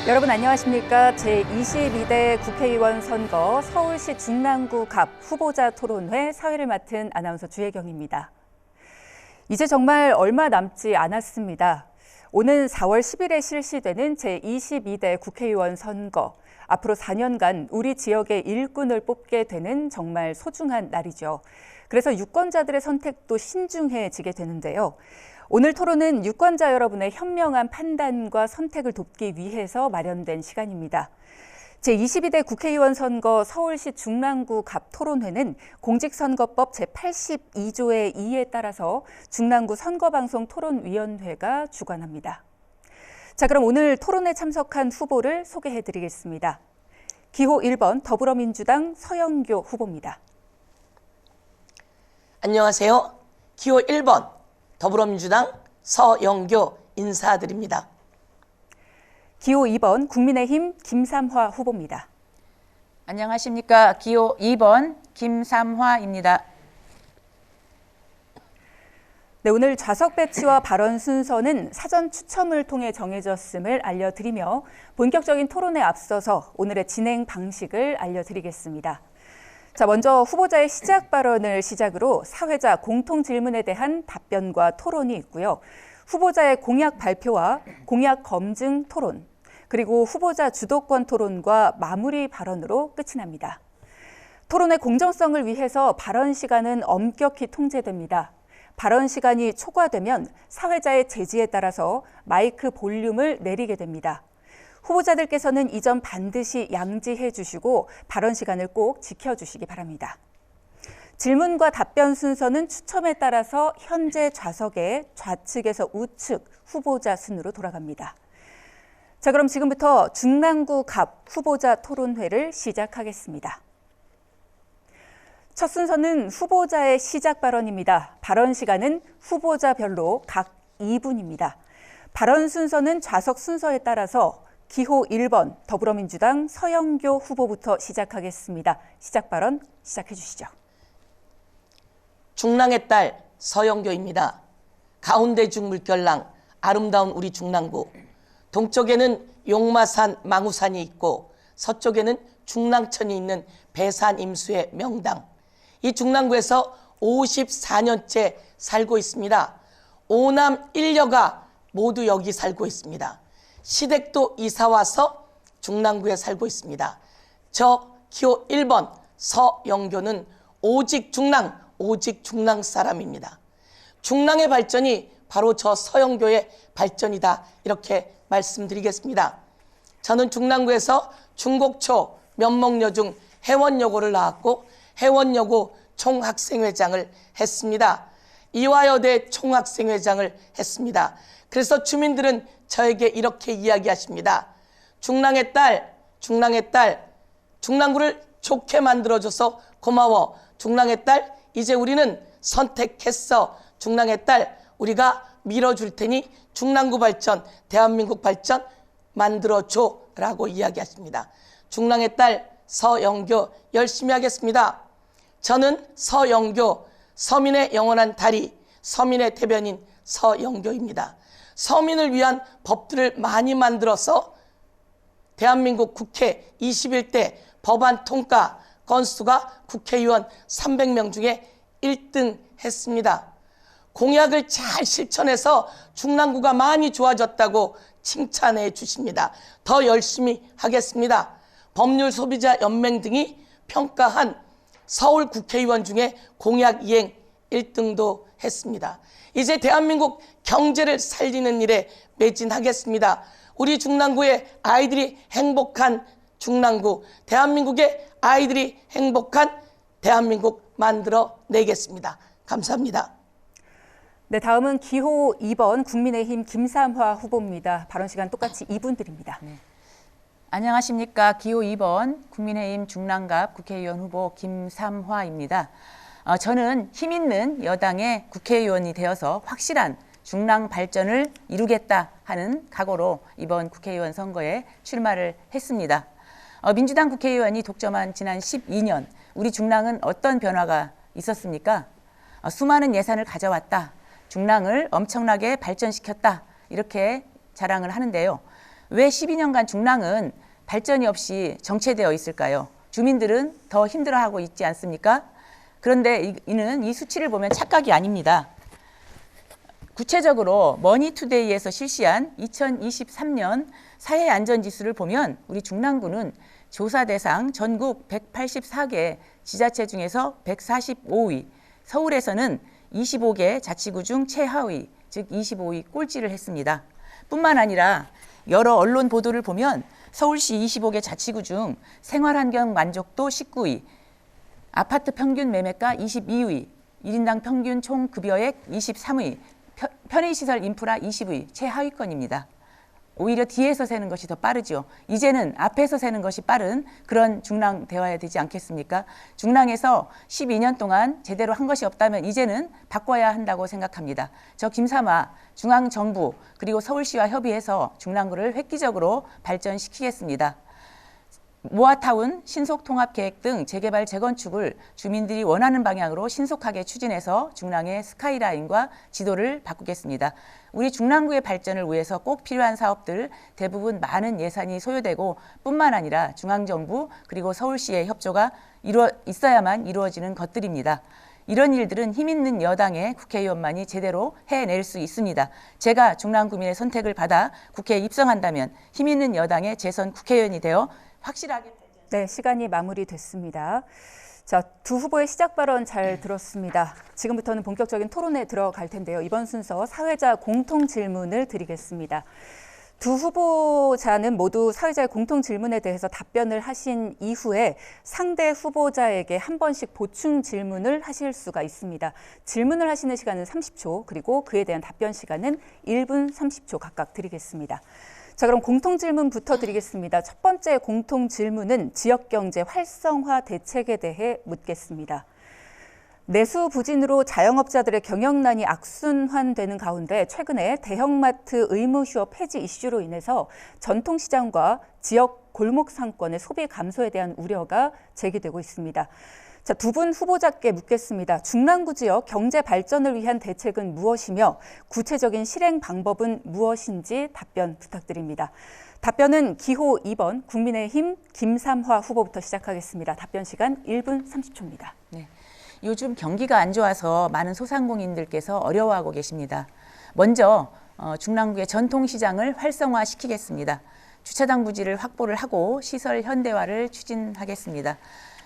여러분 안녕하십니까? 제22대 국회의원 선거 서울시 중랑구 갑 후보자 토론회 사회를 맡은 아나운서 주혜경입니다. 이제 정말 얼마 남지 않았습니다. 오는 4월 10일에 실시되는 제22대 국회의원 선거. 앞으로 4년간 우리 지역의 일꾼을 뽑게 되는 정말 소중한 날이죠. 그래서 유권자들의 선택도 신중해지게 되는데요. 오늘 토론은 유권자 여러분의 현명한 판단과 선택을 돕기 위해서 마련된 시간입니다. 제22대 국회의원 선거 서울시 중랑구 갑 토론회는 공직선거법 제82조의 2에 따라서 중랑구 선거방송 토론위원회가 주관합니다. 자, 그럼 오늘 토론에 참석한 후보를 소개해드리겠습니다. 기호 1번 더불어민주당 서영교 후보입니다. 안녕하세요. 기호 1번 더불어민주당 서영교 인사드립니다. 기호 2번 국민의힘 김삼화 후보입니다. 안녕하십니까. 기호 2번 김삼화입니다. 네, 오늘 좌석 배치와 발언 순서는 사전 추첨을 통해 정해졌음을 알려드리며 본격적인 토론에 앞서서 오늘의 진행 방식을 알려드리겠습니다. 자, 먼저 후보자의 시작 발언을 시작으로 사회자 공통 질문에 대한 답변과 토론이 있고요. 후보자의 공약 발표와 공약 검증 토론, 그리고 후보자 주도권 토론과 마무리 발언으로 끝이 납니다. 토론의 공정성을 위해서 발언 시간은 엄격히 통제됩니다. 발언 시간이 초과되면 사회자의 제지에 따라서 마이크 볼륨을 내리게 됩니다. 후보자들께서는 이 점 반드시 양지해 주시고 발언 시간을 꼭 지켜주시기 바랍니다. 질문과 답변 순서는 추첨에 따라서 현재 좌석의 좌측에서 우측 후보자 순으로 돌아갑니다. 자, 그럼 지금부터 중랑구 갑 후보자 토론회를 시작하겠습니다. 첫 순서는 후보자의 시작 발언입니다. 발언 시간은 후보자별로 각 2분입니다. 발언 순서는 좌석 순서에 따라서 기호 1번 더불어민주당 서영교 후보부터 시작하겠습니다. 시작 발언 시작해 주시죠. 중랑의 딸 서영교입니다. 가운데 중 물결랑 아름다운 우리 중랑구. 동쪽에는 용마산 망우산이 있고 서쪽에는 중랑천이 있는 배산 임수의 명당. 이 중랑구에서 54년째 살고 있습니다. 5남 1녀가 모두 여기 살고 있습니다. 시댁도 이사와서 중랑구에 살고 있습니다. 저 기호 1번 서영교는 오직 중랑 사람입니다. 중랑의 발전이 바로 저 서영교의 발전이다, 이렇게 말씀드리겠습니다. 저는 중랑구에서 중곡초 면목여중 해원여고를 나왔고 해원여고 총학생회장을 했습니다. 이화여대 총학생회장을 했습니다. 그래서 주민들은 저에게 이렇게 이야기하십니다. 중랑의 딸, 중랑구를 좋게 만들어줘서 고마워. 중랑의 딸, 이제 우리는 선택했어. 중랑의 딸, 우리가 밀어줄 테니 중랑구 발전, 대한민국 발전 만들어줘 라고 이야기하십니다. 중랑의 딸 서영교 열심히 하겠습니다. 저는 서영교, 서민의 영원한 다리, 서민의 대변인 서영교입니다. 서민을 위한 법들을 많이 만들어서 대한민국 국회 21대 법안 통과 건수가 국회의원 300명 중에 1등 했습니다. 공약을 잘 실천해서 중랑구가 많이 좋아졌다고 칭찬해 주십니다. 더 열심히 하겠습니다. 법률소비자연맹 등이 평가한 서울 국회의원 중에 공약 이행 1등도 했습니다. 이제 대한민국 경제를 살리는 일에 매진하겠습니다. 우리 중랑구의 아이들이 행복한 중랑구, 대한민국의 아이들이 행복한 대한민국 만들어내겠습니다. 감사합니다. 네, 다음은 기호 2번 국민의힘 김삼화 후보입니다. 발언 시간 똑같이 2분 드립니다. 네. 안녕하십니까. 기호 2번 국민의힘 중랑갑 국회의원 후보 김삼화입니다. 저는 힘있는 여당의 국회의원이 되어서 확실한 중랑 발전을 이루겠다 하는 각오로 이번 국회의원 선거에 출마를 했습니다. 민주당 국회의원이 독점한 지난 12년 우리 중랑은 어떤 변화가 있었습니까? 수많은 예산을 가져왔다. 중랑을 엄청나게 발전시켰다. 이렇게 자랑을 하는데요. 왜 12년간 중랑은 발전이 없이 정체되어 있을까요? 주민들은 더 힘들어하고 있지 않습니까? 그런데 이는 이 수치를 보면 착각이 아닙니다. 구체적으로 머니투데이에서 실시한 2023년 사회안전지수를 보면 우리 중랑구는 조사 대상 전국 184개 지자체 중에서 145위, 서울에서는 25개 자치구 중 최하위, 즉 25위 꼴찌를 했습니다. 뿐만 아니라 여러 언론 보도를 보면 서울시 25개 자치구 중 생활환경 만족도 19위, 아파트 평균 매매가 22위, 1인당 평균 총급여액 23위, 편의시설 인프라 20위, 최하위권입니다. 오히려 뒤에서 세는 것이 더 빠르죠. 이제는 앞에서 세는 것이 빠른 그런 중랑 되어야 되지 않겠습니까? 중랑에서 12년 동안 제대로 한 것이 없다면 이제는 바꿔야 한다고 생각합니다. 저 김삼화 중앙정부 그리고 서울시와 협의해서 중랑구를 획기적으로 발전시키겠습니다. 모아타운 신속통합계획 등 재개발 재건축을 주민들이 원하는 방향으로 신속하게 추진해서 중랑의 스카이라인과 지도를 바꾸겠습니다. 우리 중랑구의 발전을 위해서 꼭 필요한 사업들 대부분 많은 예산이 소요되고 뿐만 아니라 중앙정부 그리고 서울시의 협조가 있어야만 이루어지는 것들입니다. 이런 일들은 힘있는 여당의 국회의원만이 제대로 해낼 수 있습니다. 제가 중랑구민의 선택을 받아 국회에 입성한다면 힘있는 여당의 재선 국회의원이 되어 확실하게. 네, 시간이 마무리됐습니다. 자, 두 후보의 시작 발언 잘 들었습니다. 지금부터는 본격적인 토론에 들어갈 텐데요. 이번 순서 사회자 공통 질문을 드리겠습니다. 두 후보자는 모두 사회자의 공통 질문에 대해서 답변을 하신 이후에 상대 후보자에게 한 번씩 보충 질문을 하실 수가 있습니다. 질문을 하시는 시간은 30초, 그리고 그에 대한 답변 시간은 1분 30초 각각 드리겠습니다. 자, 그럼 공통 질문부터 드리겠습니다. 첫 번째 공통 질문은 지역경제 활성화 대책에 대해 묻겠습니다. 내수 부진으로 자영업자들의 경영난이 악순환되는 가운데 최근에 대형마트 의무 휴업 폐지 이슈로 인해서 전통시장과 지역 골목 상권의 소비 감소에 대한 우려가 제기되고 있습니다. 자, 두 분 후보자께 묻겠습니다. 중랑구 지역 경제 발전을 위한 대책은 무엇이며 구체적인 실행 방법은 무엇인지 답변 부탁드립니다. 답변은 기호 2번 국민의힘 김삼화 후보부터 시작하겠습니다. 답변 시간 1분 30초입니다. 네. 요즘 경기가 안 좋아서 많은 소상공인들께서 어려워하고 계십니다. 먼저 중랑구의 전통시장을 활성화시키겠습니다. 주차장 부지를 확보를 하고 시설 현대화를 추진하겠습니다.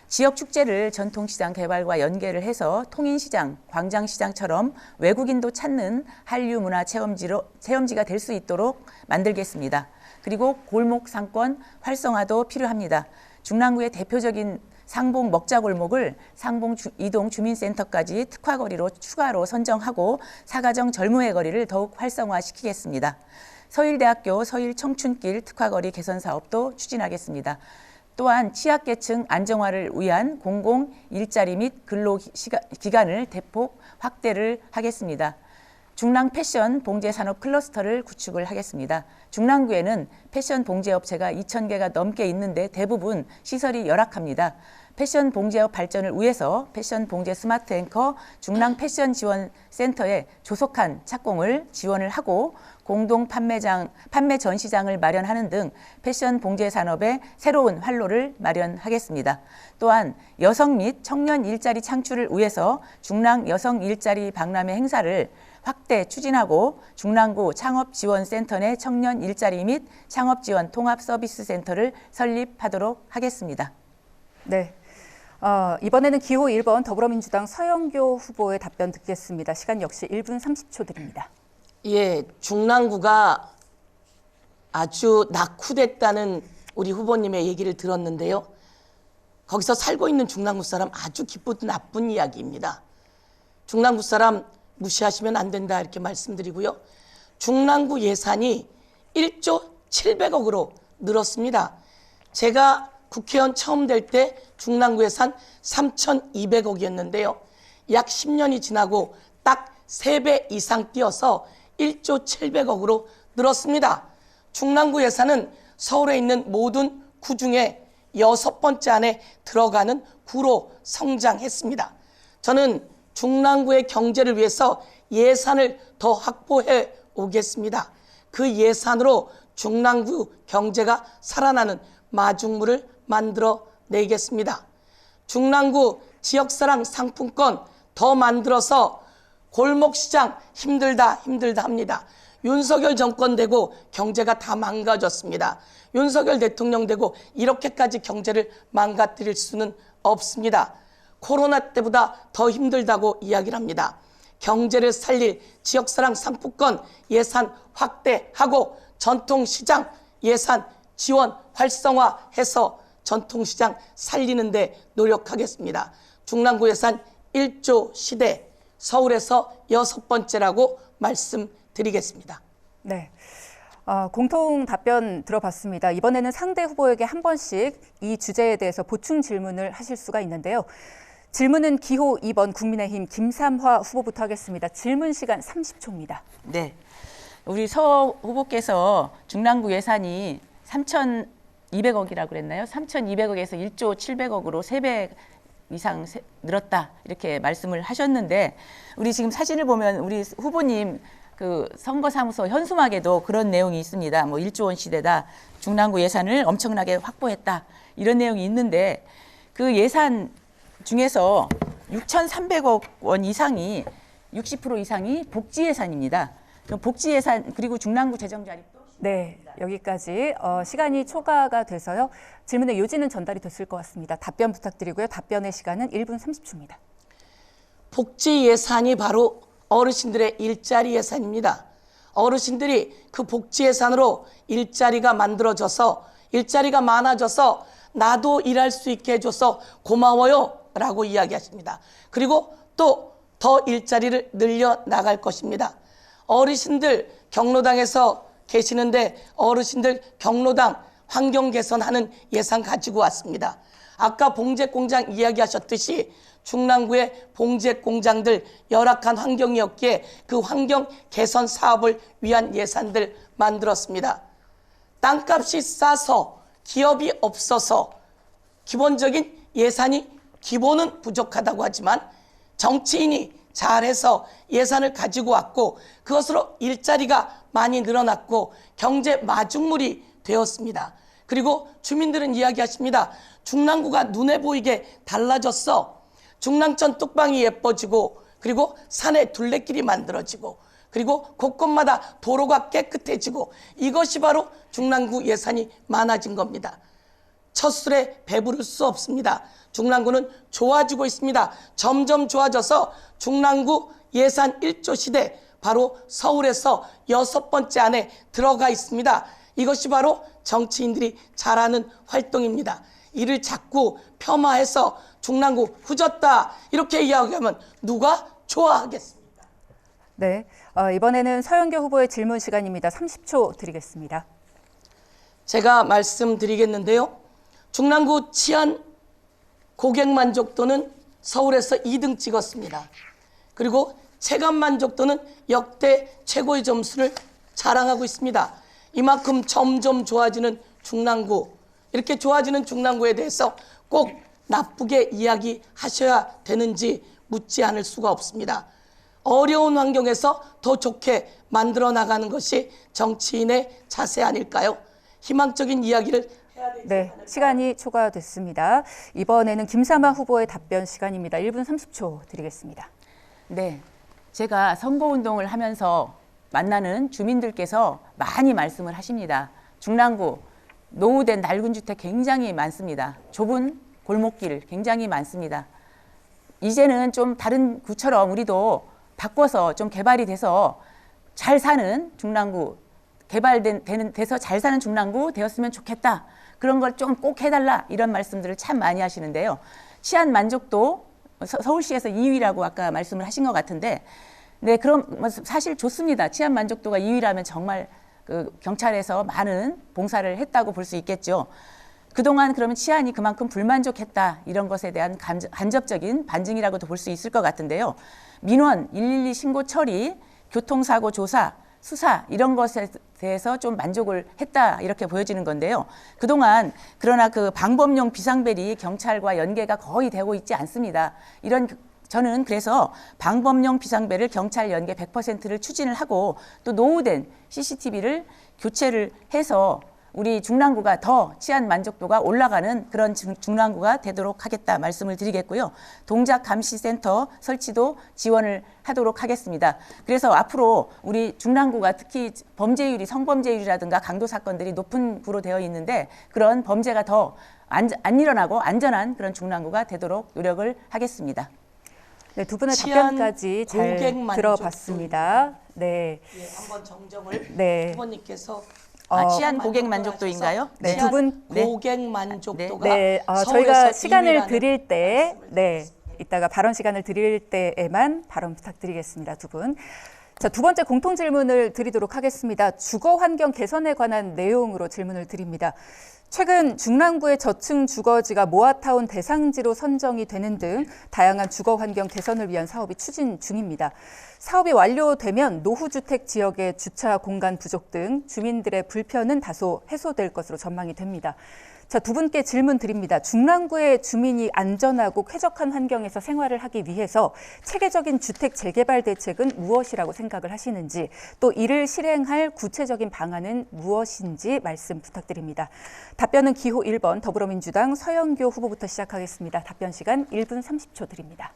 지역 축제를 전통시장 개발과 연계를 해서 통인시장, 광장시장처럼 외국인도 찾는 한류 문화 체험지가 될 수 있도록 만들겠습니다. 그리고 골목 상권 활성화도 필요합니다. 중랑구의 대표적인 상봉 먹자골목을 상봉 이동 주민센터까지 특화거리로 추가로 선정하고 사가정 젊음의 거리를 더욱 활성화시키겠습니다. 서일대학교 서일청춘길 특화거리 개선 사업도 추진하겠습니다. 또한 취약계층 안정화를 위한 공공 일자리 및 근로기간을 대폭 확대를 하겠습니다. 중랑 패션 봉제 산업 클러스터를 구축을 하겠습니다. 중랑구에는 패션 봉제 업체가 2,000개가 넘게 있는데 대부분 시설이 열악합니다. 패션 봉제업 발전을 위해서 패션 봉제 스마트 앵커 중랑 패션 지원 센터에 조속한 착공을 지원을 하고 공동 판매 전시장을 마련하는 등 패션 봉제 산업의 새로운 활로를 마련하겠습니다. 또한 여성 및 청년 일자리 창출을 위해서 중랑 여성 일자리 박람회 행사를 확대 추진하고 중랑구 창업지원센터 내 청년 일자리 및 창업지원 통합서비스센터를 설립하도록 하겠습니다. 네. 이번에는 기호 1번 더불어민주당 서영교 후보의 답변 듣겠습니다. 시간 역시 1분 30초 드립니다. 예, 중랑구가 아주 낙후됐다는 우리 후보님의 얘기를 들었는데요. 거기서 살고 있는 중랑구 사람 아주 기쁘고 나쁜 이야기입니다. 중랑구 사람 무시하시면 안 된다 이렇게 말씀드리고요. 중랑구 예산이 1조 700억으로 늘었습니다. 제가 국회의원 처음 될 때 중랑구 예산 3,200억이었는데요. 약 10년이 지나고 딱 3배 이상 뛰어서 1조 700억으로 늘었습니다. 중랑구 예산은 서울에 있는 모든 구 중에 6번째 안에 들어가는 구로 성장했습니다. 저는 중랑구의 경제를 위해서 예산을 더 확보해 오겠습니다. 그 예산으로 중랑구 경제가 살아나는 마중물을 만들어 내겠습니다. 중랑구 지역사랑 상품권 더 만들어서 골목시장 힘들다 합니다. 윤석열 정권 되고 경제가 다 망가졌습니다. 윤석열 대통령 되고 이렇게까지 경제를 망가뜨릴 수는 없습니다. 코로나 때보다 더 힘들다고 이야기를 합니다. 경제를 살릴 지역사랑 상품권 예산 확대하고 전통시장 예산 지원 활성화해서 전통시장 살리는 데 노력하겠습니다. 중랑구 예산 1조 시대 서울에서 6번째라고 말씀드리겠습니다. 네. 공통 답변 들어봤습니다. 이번에는 상대 후보에게 한 번씩 이 주제에 대해서 보충 질문을 하실 수가 있는데요. 질문은 기호 2번 국민의힘 김삼화 후보부터 하겠습니다. 질문 시간 30초입니다. 네. 우리 서 후보께서 중랑구 예산이 3,200억이라고 그랬나요? 3,200억에서 1조 700억으로 3배 이상 늘었다 이렇게 말씀을 하셨는데 우리 지금 사진을 보면 우리 후보님 그 선거사무소 현수막에도 그런 내용이 있습니다. 뭐 1조 원 시대다. 중랑구 예산을 엄청나게 확보했다. 이런 내용이 있는데 그 예산 중에서 6,300억 원 이상이 60% 이상이 복지 예산입니다. 복지 예산 그리고 중랑구 재정 자립도 네, 여기까지 시간이 초과가 돼서요. 질문의 요지는 전달이 됐을 것 같습니다. 답변 부탁드리고요. 답변의 시간은 1분 30초입니다. 복지 예산이 바로 어르신들의 일자리 예산입니다. 어르신들이 그 복지 예산으로 일자리가 만들어져서 일자리가 많아져서 나도 일할 수 있게 해줘서 고마워요 라고 이야기하십니다. 그리고 또 더 일자리를 늘려 나갈 것입니다. 어르신들 경로당에서 계시는데 어르신들 경로당 환경 개선하는 예산 가지고 왔습니다. 아까 봉제공장 이야기하셨듯이 중랑구의 봉제공장들 열악한 환경이었기에 그 환경 개선 사업을 위한 예산들 만들었습니다. 땅값이 싸서 기업이 없어서 기본적인 예산이 기본은 부족하다고 하지만 정치인이 잘해서 예산을 가지고 왔고 그것으로 일자리가 많이 늘어났고 경제 마중물이 되었습니다. 그리고 주민들은 이야기하십니다. 중랑구가 눈에 보이게 달라졌어. 중랑천 뚝방이 예뻐지고 그리고 산에 둘레길이 만들어지고 그리고 곳곳마다 도로가 깨끗해지고 이것이 바로 중랑구 예산이 많아진 겁니다. 첫 술에 배부를 수 없습니다. 중랑구는 좋아지고 있습니다. 점점 좋아져서 중랑구 예산 1조 시대 바로 서울에서 6번째 안에 들어가 있습니다. 이것이 바로 정치인들이 잘하는 활동입니다. 이를 자꾸 폄하해서 중랑구 후졌다 이렇게 이야기하면 누가 좋아하겠습니까? 네, 이번에는 서영교 후보의 질문 시간입니다. 30초 드리겠습니다. 제가 말씀드리겠는데요. 중랑구 치안 고객 만족도는 서울에서 2등 찍었습니다. 그리고 체감 만족도는 역대 최고의 점수를 자랑하고 있습니다. 이만큼 점점 좋아지는 중랑구, 이렇게 좋아지는 중랑구에 대해서 꼭 나쁘게 이야기하셔야 되는지 묻지 않을 수가 없습니다. 어려운 환경에서 더 좋게 만들어 나가는 것이 정치인의 자세 아닐까요? 희망적인 이야기를 해야 되지 네, 않을까요? 시간이 초과됐습니다. 이번에는 김삼화 후보의 답변 시간입니다. 1분 30초 드리겠습니다. 네, 제가 선거운동을 하면서 만나는 주민들께서 많이 말씀을 하십니다. 중랑구 노후된 낡은 주택 굉장히 많습니다. 좁은 골목길 굉장히 많습니다. 이제는 좀 다른 구처럼 우리도 바꿔서 좀 개발이 돼서 잘 사는 중랑구, 돼서 잘 사는 중랑구 되었으면 좋겠다. 그런 걸 좀 꼭 해달라. 이런 말씀들을 참 많이 하시는데요. 치안 만족도 서울시에서 2위라고 아까 말씀을 하신 것 같은데, 네, 그럼 사실 좋습니다. 치안 만족도가 2위라면 정말 그 경찰에서 많은 봉사를 했다고 볼 수 있겠죠. 그동안 그러면 치안이 그만큼 불만족했다. 이런 것에 대한 간접적인 반증이라고도 볼 수 있을 것 같은데요. 민원 112 신고 처리, 교통사고 조사, 수사 이런 것에 대해서 좀 만족을 했다 이렇게 보여지는 건데요. 그동안 그러나 그 방범용 비상벨이 경찰과 연계가 거의 되고 있지 않습니다. 이런 저는 그래서 방범용 비상벨을 경찰 연계 100%를 추진을 하고 또 노후된 CCTV를 교체를 해서 우리 중랑구가 더 치안 만족도가 올라가는 그런 중랑구가 되도록 하겠다 말씀을 드리겠고요. 동작 감시 센터 설치도 지원을 하도록 하겠습니다. 그래서 앞으로 우리 중랑구가 특히 범죄율이 성범죄율이라든가 강도 사건들이 높은 구로 되어 있는데 그런 범죄가 더 안 일어나고 안전한 그런 중랑구가 되도록 노력을 하겠습니다. 네, 두 분의 치안 답변까지 잘 고객 만족도. 들어봤습니다. 네. 예, 한번 정정을 네. 후보님께서 치안 고객 만족도인가요? 네, 치안 두 분 고객 만족도가 네, 서울에서 저희가 시간을 2위라는 드릴 때, 말씀을 네, 이따가 발언 시간을 드릴 때에만 발언 부탁드리겠습니다. 두 분. 자, 두 번째 공통 질문을 드리도록 하겠습니다. 주거 환경 개선에 관한 내용으로 질문을 드립니다. 최근 중랑구의 저층 주거지가 모아타운 대상지로 선정이 되는 등 다양한 주거 환경 개선을 위한 사업이 추진 중입니다. 사업이 완료되면 노후주택 지역의 주차 공간 부족 등 주민들의 불편은 다소 해소될 것으로 전망이 됩니다. 자, 두 분께 질문 드립니다. 중랑구의 주민이 안전하고 쾌적한 환경에서 생활을 하기 위해서 체계적인 주택 재개발 대책은 무엇이라고 생각을 하시는지, 또 이를 실행할 구체적인 방안은 무엇인지 말씀 부탁드립니다. 답변은 기호 1번 더불어민주당 서영교 후보부터 시작하겠습니다. 답변 시간 1분 30초 드립니다.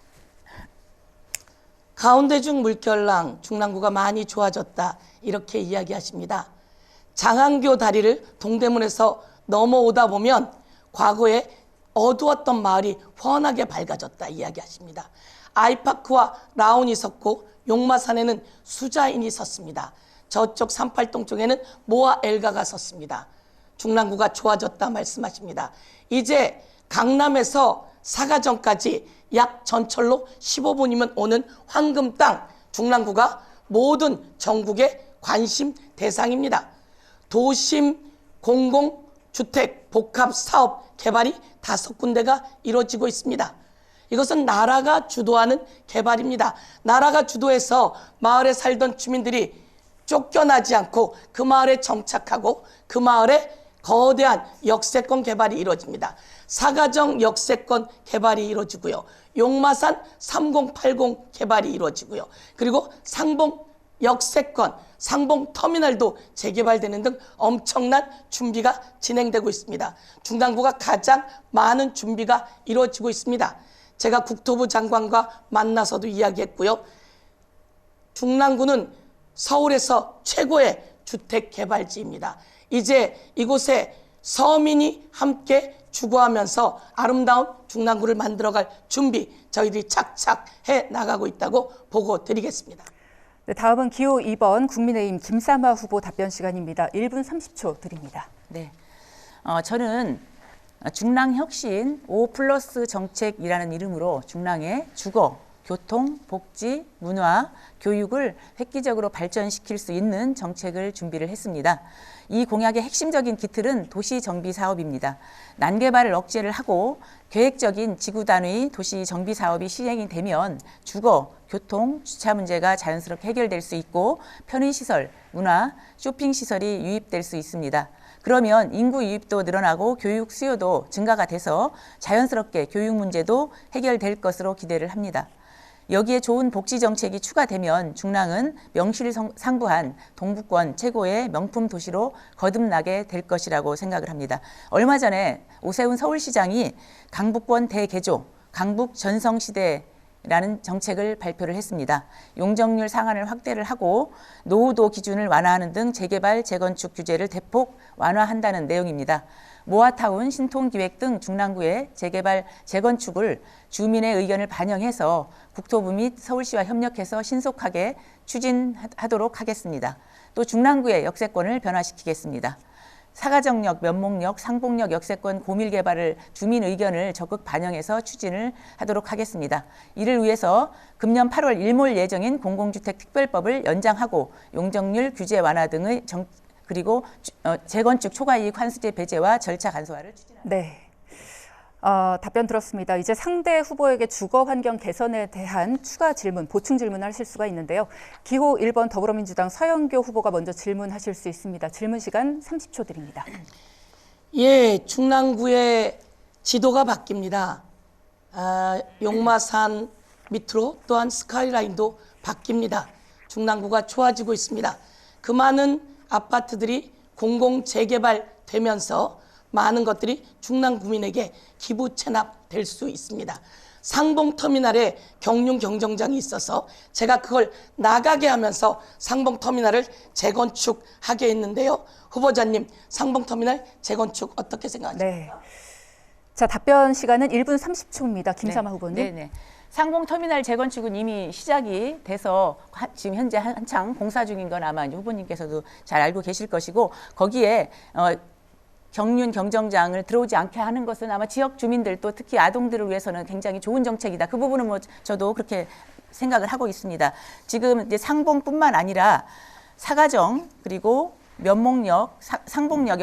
가운데 중 물결랑 중랑구가 많이 좋아졌다 이렇게 이야기하십니다. 장안교 다리를 동대문에서 넘어오다 보면 과거에 어두웠던 마을이 훤하게 밝아졌다 이야기하십니다. 아이파크와 라온이 섰고 용마산에는 수자인이 섰습니다. 저쪽 38동 쪽에는 모아 엘가가 섰습니다. 중랑구가 좋아졌다 말씀하십니다. 이제 강남에서 사가정까지 약 전철로 15분이면 오는 황금 땅 중랑구가 모든 전국의 관심 대상입니다. 도심 공공주택 복합사업 개발이 5군데가 이루어지고 있습니다. 이것은 나라가 주도하는 개발입니다. 나라가 주도해서 마을에 살던 주민들이 쫓겨나지 않고 그 마을에 정착하고 그 마을에 거대한 역세권 개발이 이루어집니다. 사가정 역세권 개발이 이루어지고요. 용마산 3080 개발이 이루어지고요. 그리고 상봉 역세권, 상봉 터미널도 재개발되는 등 엄청난 준비가 진행되고 있습니다. 중랑구가 가장 많은 준비가 이루어지고 있습니다. 제가 국토부 장관과 만나서도 이야기했고요. 중랑구는 서울에서 최고의 주택개발지입니다. 이제 이곳에 서민이 함께 주거하면서 아름다운 중랑구를 만들어갈 준비 저희들이 착착 해 나가고 있다고 보고 드리겠습니다. 네, 다음은 기호 2번 국민의힘 김삼화 후보 답변 시간입니다. 1분 30초 드립니다. 네, 저는 중랑혁신 5+ 정책이라는 이름으로 중랑의 주거, 교통, 복지, 문화, 교육을 획기적으로 발전시킬 수 있는 정책을 준비를 했습니다. 이 공약의 핵심적인 기틀은 도시정비 사업입니다. 난개발을 억제를 하고 계획적인 지구단위 도시정비 사업이 시행이 되면 주거, 교통, 주차 문제가 자연스럽게 해결될 수 있고 편의시설, 문화, 쇼핑시설이 유입될 수 있습니다. 그러면 인구 유입도 늘어나고 교육 수요도 증가가 돼서 자연스럽게 교육 문제도 해결될 것으로 기대를 합니다. 여기에 좋은 복지 정책이 추가되면 중랑은 명실상부한 동부권 최고의 명품 도시로 거듭나게 될 것이라고 생각을 합니다. 얼마 전에 오세훈 서울시장이 강북권 대개조, 강북 전성시대라는 정책을 발표를 했습니다. 용적률 상한을 확대를 하고 노후도 기준을 완화하는 등 재개발, 재건축 규제를 대폭 완화한다는 내용입니다. 모아타운, 신통기획 등 중랑구의 재개발, 재건축을 주민의 의견을 반영해서 국토부 및 서울시와 협력해서 신속하게 추진하도록 하겠습니다. 또 중랑구의 역세권을 변화시키겠습니다. 사가정역, 면목역, 상봉역 역세권 고밀 개발을 주민 의견을 적극 반영해서 추진을 하도록 하겠습니다. 이를 위해서 금년 8월 일몰 예정인 공공주택 특별법을 연장하고 용적률 규제 완화 등의 그리고 재건축 초과이익 환수제 배제와 절차 간소화를 추진합니다. 네. 답변 들었습니다. 이제 상대 후보에게 주거 환경 개선에 대한 추가 질문, 보충 질문을 하실 수가 있는데요. 기호 1번 더불어민주당 서영교 후보가 먼저 질문하실 수 있습니다. 질문 시간 30초 드립니다. 예, 중랑구의 지도가 바뀝니다. 용마산, 밑으로 또한 스카이라인도 바뀝니다. 중랑구가 좋아지고 있습니다. 그 많은 아파트들이 공공 재개발되면서 많은 것들이 중랑 구민에게 기부 체납될 수 있습니다. 상봉터미널에 경륜 경정장이 있어서 제가 그걸 나가게 하면서 상봉터미널을 재건축하게 했는데요. 후보자님, 상봉터미널 재건축 어떻게 생각하세요? 네. 자, 답변 시간은 1분 30초입니다. 김삼아 후보님. 네네. 상봉터미널 재건축은 이미 시작이 돼서 지금 현재 한창 공사 중인 건 아마 이제 후보님께서도 잘 알고 계실 것이고, 거기에 경륜 경정장을 들어오지 않게 하는 것은 아마 지역 주민들 또 특히 아동들을 위해서는 굉장히 좋은 정책이다. 그 부분은 뭐 저도 그렇게 생각을 하고 있습니다. 지금 이제 상봉뿐만 아니라 사가정 그리고 면목역, 상봉역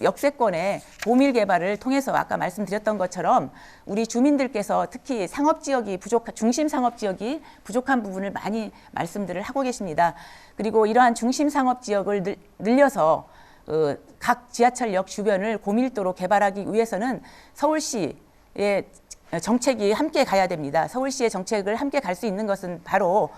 역세권의 보밀 개발을 통해서 아까 말씀드렸던 것처럼 우리 주민들께서 특히 상업지역이 중심 상업지역이 부족한 부분을 많이 말씀들을 하고 계십니다. 그리고 이러한 중심 상업지역을 늘려서 각 지하철역 주변을 고밀도로 개발하기 위해서는 서울시의 정책이 함께 가야 됩니다. 서울시의 정책을 함께 갈 수 있는 것은 바로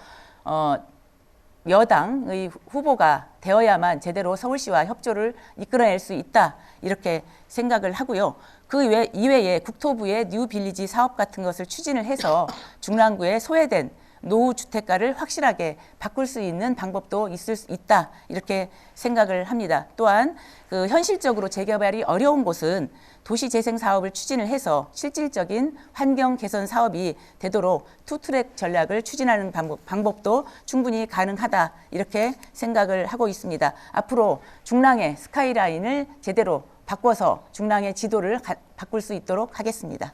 여당의 후보가 되어야만 제대로 서울시와 협조를 이끌어낼 수 있다, 이렇게 생각을 하고요. 그 이외에 국토부의 뉴빌리지 사업 같은 것을 추진을 해서 중랑구의 소외된 노후 주택가를 확실하게 바꿀 수 있는 방법도 있을 수 있다, 이렇게 생각을 합니다. 또한 그 현실적으로 재개발이 어려운 곳은 도시재생 사업을 추진을 해서 실질적인 환경 개선 사업이 되도록 투트랙 전략을 추진하는 방법도 충분히 가능하다, 이렇게 생각을 하고 있습니다. 앞으로 중랑의 스카이라인을 제대로 바꿔서 중랑의 지도를 바꿀 수 있도록 하겠습니다.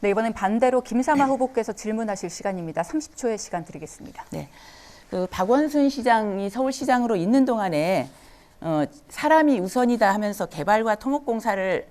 네, 이번엔 반대로 김삼아 후보께서 질문하실 시간입니다. 30초의 시간 드리겠습니다. 네, 그 박원순 시장이 서울시장으로 있는 동안에 사람이 우선이다 하면서 개발과 토목공사를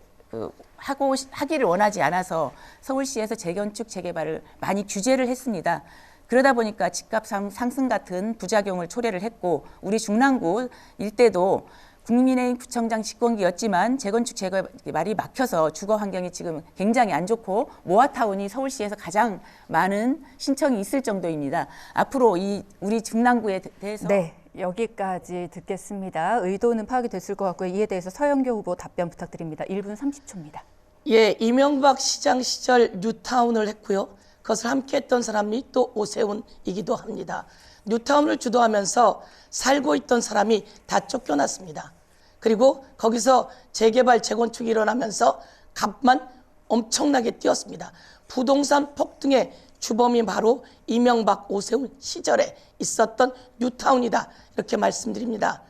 하기를 원하지 않아서 서울시에서 재건축, 재개발을 많이 규제를 했습니다. 그러다 보니까 집값 상승 같은 부작용을 초래를 했고, 우리 중랑구 일대도 국민의힘 구청장 집권기였지만 재건축 재개발이 막혀서 주거 환경이 지금 굉장히 안 좋고 모아타운이 서울시에서 가장 많은 신청이 있을 정도입니다. 앞으로 우리 중랑구에 대해서 네, 여기까지 듣겠습니다. 의도는 파악이 됐을 것 같고요. 이에 대해서 서영교 후보 답변 부탁드립니다. 1분 30초입니다. 예, 이명박 시장 시절 뉴타운을 했고요. 그것을 함께 했던 사람이 또 오세훈이기도 합니다. 뉴타운을 주도하면서 살고 있던 사람이 다 쫓겨났습니다. 그리고 거기서 재개발, 재건축이 일어나면서 값만 엄청나게 뛰었습니다. 부동산 폭등의 주범이 바로 이명박, 오세훈 시절에 있었던 뉴타운이다, 이렇게 말씀드립니다.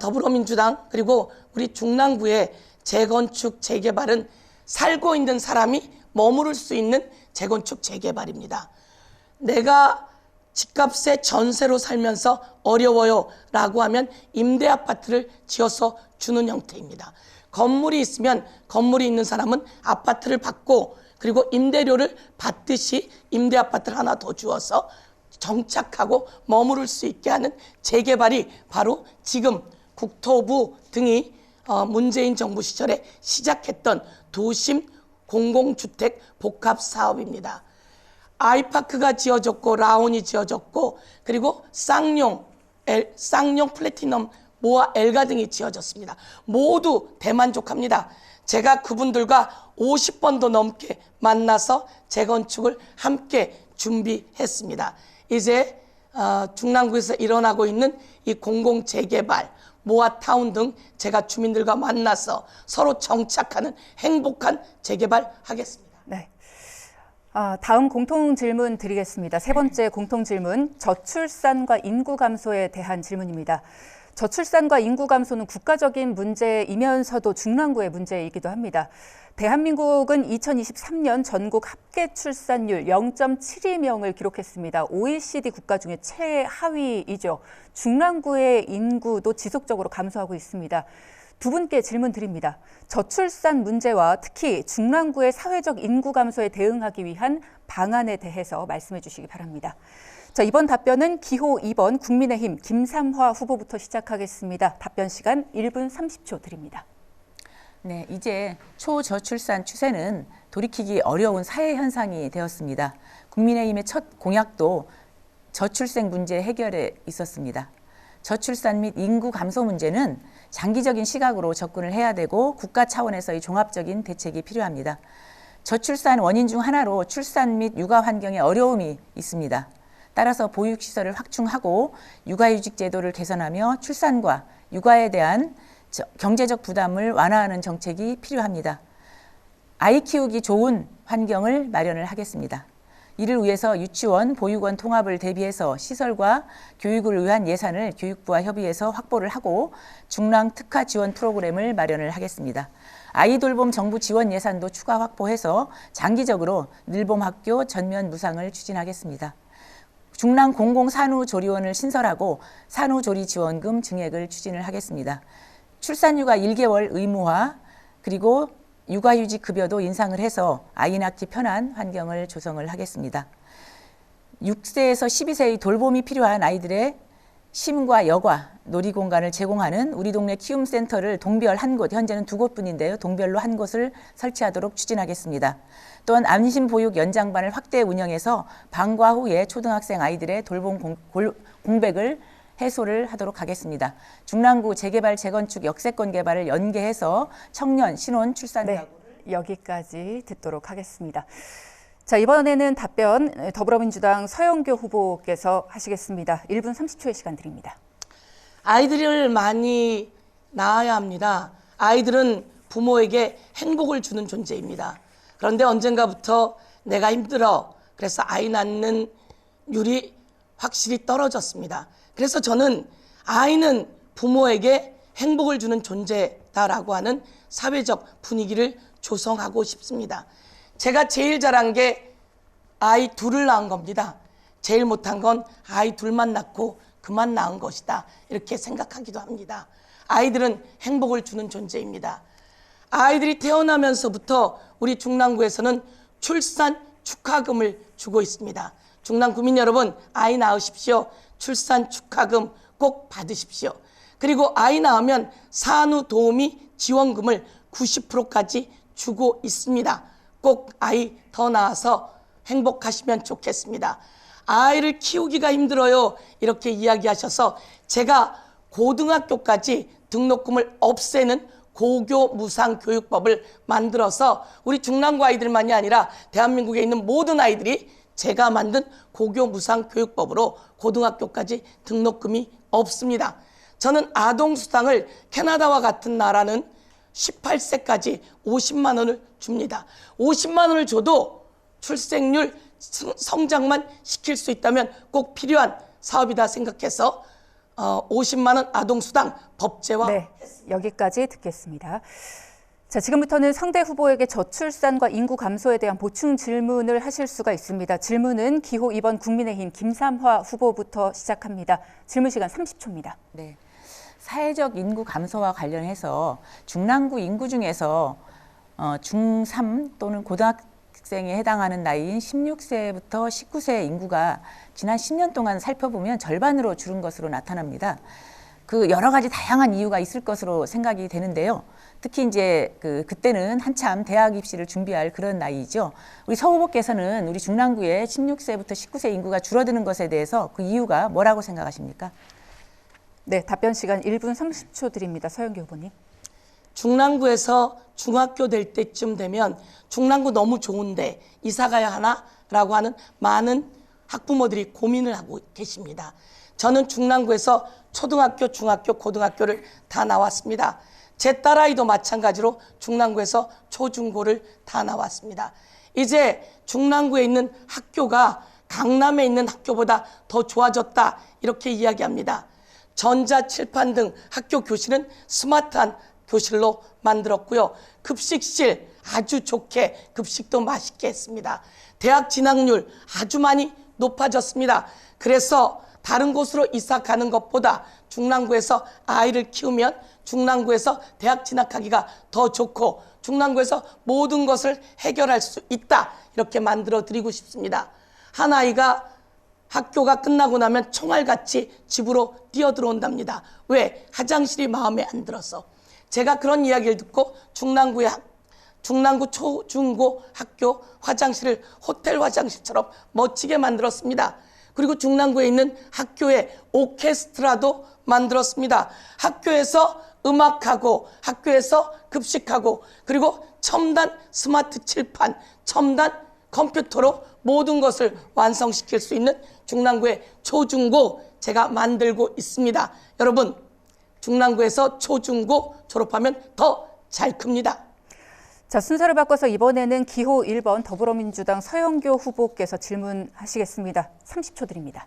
더불어민주당 그리고 우리 중랑구의 재건축, 재개발은 살고 있는 사람이 머무를 수 있는 재건축, 재개발입니다. 내가 집값에 전세로 살면서 어려워요 라고 하면 임대 아파트를 지어서 주는 형태입니다. 건물이 있으면 건물이 있는 사람은 아파트를 받고, 그리고 임대료를 받듯이 임대 아파트를 하나 더 주어서 정착하고 머무를 수 있게 하는 재개발이 바로 지금 국토부 등이 문재인 정부 시절에 시작했던 도심 공공주택 복합 사업입니다. 아이파크가 지어졌고 라온이 지어졌고, 그리고 쌍용 플래티넘 모아 엘가 등이 지어졌습니다. 모두 대만족합니다. 제가 그분들과 50번도 넘게 만나서 재건축을 함께 준비했습니다. 이제 중랑구에서 일어나고 있는 이 공공 재개발, 모아타운 등 제가 주민들과 만나서 서로 정착하는 행복한 재개발 하겠습니다. 네. 다음 공통 질문 드리겠습니다. 세 번째 공통 질문, 저출산과 인구 감소에 대한 질문입니다. 저출산과 인구 감소는 국가적인 문제이면서도 중랑구의 문제이기도 합니다. 대한민국은 2023년 전국 합계 출산율 0.72명을 기록했습니다. OECD 국가 중에 최하위이죠. 중랑구의 인구도 지속적으로 감소하고 있습니다. 두 분께 질문 드립니다. 저출산 문제와 특히 중랑구의 사회적 인구 감소에 대응하기 위한 방안에 대해서 말씀해 주시기 바랍니다. 자, 이번 답변은 기호 2번 국민의힘 김삼화 후보부터 시작하겠습니다. 답변 시간 1분 30초 드립니다. 네, 이제 초저출산 추세는 돌이키기 어려운 사회 현상이 되었습니다. 국민의힘의 첫 공약도 저출생 문제 해결에 있었습니다. 저출산 및 인구 감소 문제는 장기적인 시각으로 접근을 해야 되고 국가 차원에서의 종합적인 대책이 필요합니다. 저출산 원인 중 하나로 출산 및 육아 환경에 어려움이 있습니다. 따라서 보육시설을 확충하고 육아휴직 제도를 개선하며 출산과 육아에 대한 경제적 부담을 완화하는 정책이 필요합니다. 아이 키우기 좋은 환경을 마련을 하겠습니다. 이를 위해서 유치원, 보육원 통합을 대비해서 시설과 교육을 위한 예산을 교육부와 협의해서 확보를 하고 중랑 특화 지원 프로그램을 마련을 하겠습니다. 아이 돌봄 정부 지원 예산도 추가 확보해서 장기적으로 늘봄학교 전면 무상을 추진하겠습니다. 중랑 공공산후조리원을 신설하고 산후조리 지원금 증액을 추진을 하겠습니다. 출산휴가 1개월 의무화 그리고 육아휴직 급여도 인상을 해서 아이 낳기 편한 환경을 조성을 하겠습니다. 6세에서 12세의 돌봄이 필요한 아이들의 심과 여과, 놀이공간을 제공하는 우리 동네 키움센터를 동별 한 곳, 현재는 2곳뿐인데요. 동별로 한 곳을 설치하도록 추진하겠습니다. 또한 안심보육 연장반을 확대 운영해서 방과 후에 초등학생 아이들의 돌봄 공백을 해소를 하도록 하겠습니다. 중랑구 재개발, 재건축, 역세권 개발을 연계해서 청년, 신혼, 출산 가구를 여기까지 듣도록 하겠습니다. 자, 이번에는 답변 더불어민주당 서영교 후보께서 하시겠습니다. 1분 30초의 시간 드립니다. 아이들을 많이 낳아야 합니다. 아이들은 부모에게 행복을 주는 존재입니다. 그런데 언젠가부터 내가 힘들어. 그래서 아이 낳는 율이 확실히 떨어졌습니다. 그래서 저는 아이는 부모에게 행복을 주는 존재다라고 하는 사회적 분위기를 조성하고 싶습니다. 제가 제일 잘한 게 아이 둘을 낳은 겁니다. 제일 못한 건 아이 둘만 낳고 그만 낳은 것이다. 이렇게 생각하기도 합니다. 아이들은 행복을 주는 존재입니다. 아이들이 태어나면서부터 우리 중랑구에서는 출산 축하금을 주고 있습니다. 중랑 구민 여러분, 아이 낳으십시오. 출산 축하금 꼭 받으십시오. 그리고 아이 낳으면 산후도우미 지원금을 90%까지 주고 있습니다. 꼭 아이 더 낳아서 행복하시면 좋겠습니다. 아이를 키우기가 힘들어요. 이렇게 이야기하셔서 제가 고등학교까지 등록금을 없애는 고교 무상교육법을 만들어서 우리 중랑구 아이들만이 아니라 대한민국에 있는 모든 아이들이 제가 만든 고교 무상교육법으로 고등학교까지 등록금이 없습니다. 저는 아동수당을 캐나다와 같은 나라는 18세까지 50만 원을 줍니다. 50만 원을 줘도 출생률 성장만 시킬 수 있다면 꼭 필요한 사업이다 생각해서 50만 원 아동수당 법제화. 네, 여기까지 듣겠습니다. 자, 지금부터는 상대 후보에게 저출산과 인구 감소에 대한 보충 질문을 하실 수가 있습니다. 질문은 기호 2번 국민의힘 김삼화 후보부터 시작합니다. 질문 시간 30초입니다. 네. 사회적 인구 감소와 관련해서 중랑구 인구 중에서 중3 또는 고등학생에 해당하는 나이인 16세부터 19세 인구가 지난 10년 동안 살펴보면 절반으로 줄은 것으로 나타납니다. 그 여러 가지 다양한 이유가 있을 것으로 생각이 되는데요. 특히 이제 그때는 한참 대학 입시를 준비할 그런 나이죠. 우리 서 후보께서는 우리 중랑구의 16세부터 19세 인구가 줄어드는 것에 대해서 그 이유가 뭐라고 생각하십니까? 네, 답변 시간 1분 30초 드립니다. 서영교 후보님. 중랑구에서 중학교 될 때쯤 되면 중랑구 너무 좋은데 이사 가야 하나라고 하는 많은 학부모들이 고민을 하고 계십니다. 저는 중랑구에서 초등학교, 중학교, 고등학교를 다 나왔습니다. 제 딸아이도 마찬가지로 중랑구에서 초중고를 다 나왔습니다. 이제 중랑구에 있는 학교가 강남에 있는 학교보다 더 좋아졌다 이렇게 이야기합니다. 전자칠판 등 학교 교실은 스마트한 교실로 만들었고요. 급식실 아주 좋게 급식도 맛있게 했습니다. 대학 진학률 아주 많이 높아졌습니다. 그래서 다른 곳으로 이사 가는 것보다 중랑구에서 아이를 키우면 중랑구에서 대학 진학하기가 더 좋고 중랑구에서 모든 것을 해결할 수 있다. 이렇게 만들어 드리고 싶습니다. 한 아이가 학교가 끝나고 나면 총알같이 집으로 뛰어들어온답니다. 왜? 화장실이 마음에 안 들어서. 제가 그런 이야기를 듣고 중랑구의 중랑구 초중고 학교 화장실을 호텔 화장실처럼 멋지게 만들었습니다. 그리고 중랑구에 있는 학교에 오케스트라도 만들었습니다. 학교에서 음악하고 학교에서 급식하고 그리고 첨단 스마트 칠판, 첨단 컴퓨터로 모든 것을 완성시킬 수 있는 중랑구의 초중고 제가 만들고 있습니다. 여러분, 중랑구에서 초중고 졸업하면 더 잘 큽니다. 자, 순서를 바꿔서 이번에는 기호 1번 더불어민주당 서영교 후보께서 질문하시겠습니다. 30초 드립니다.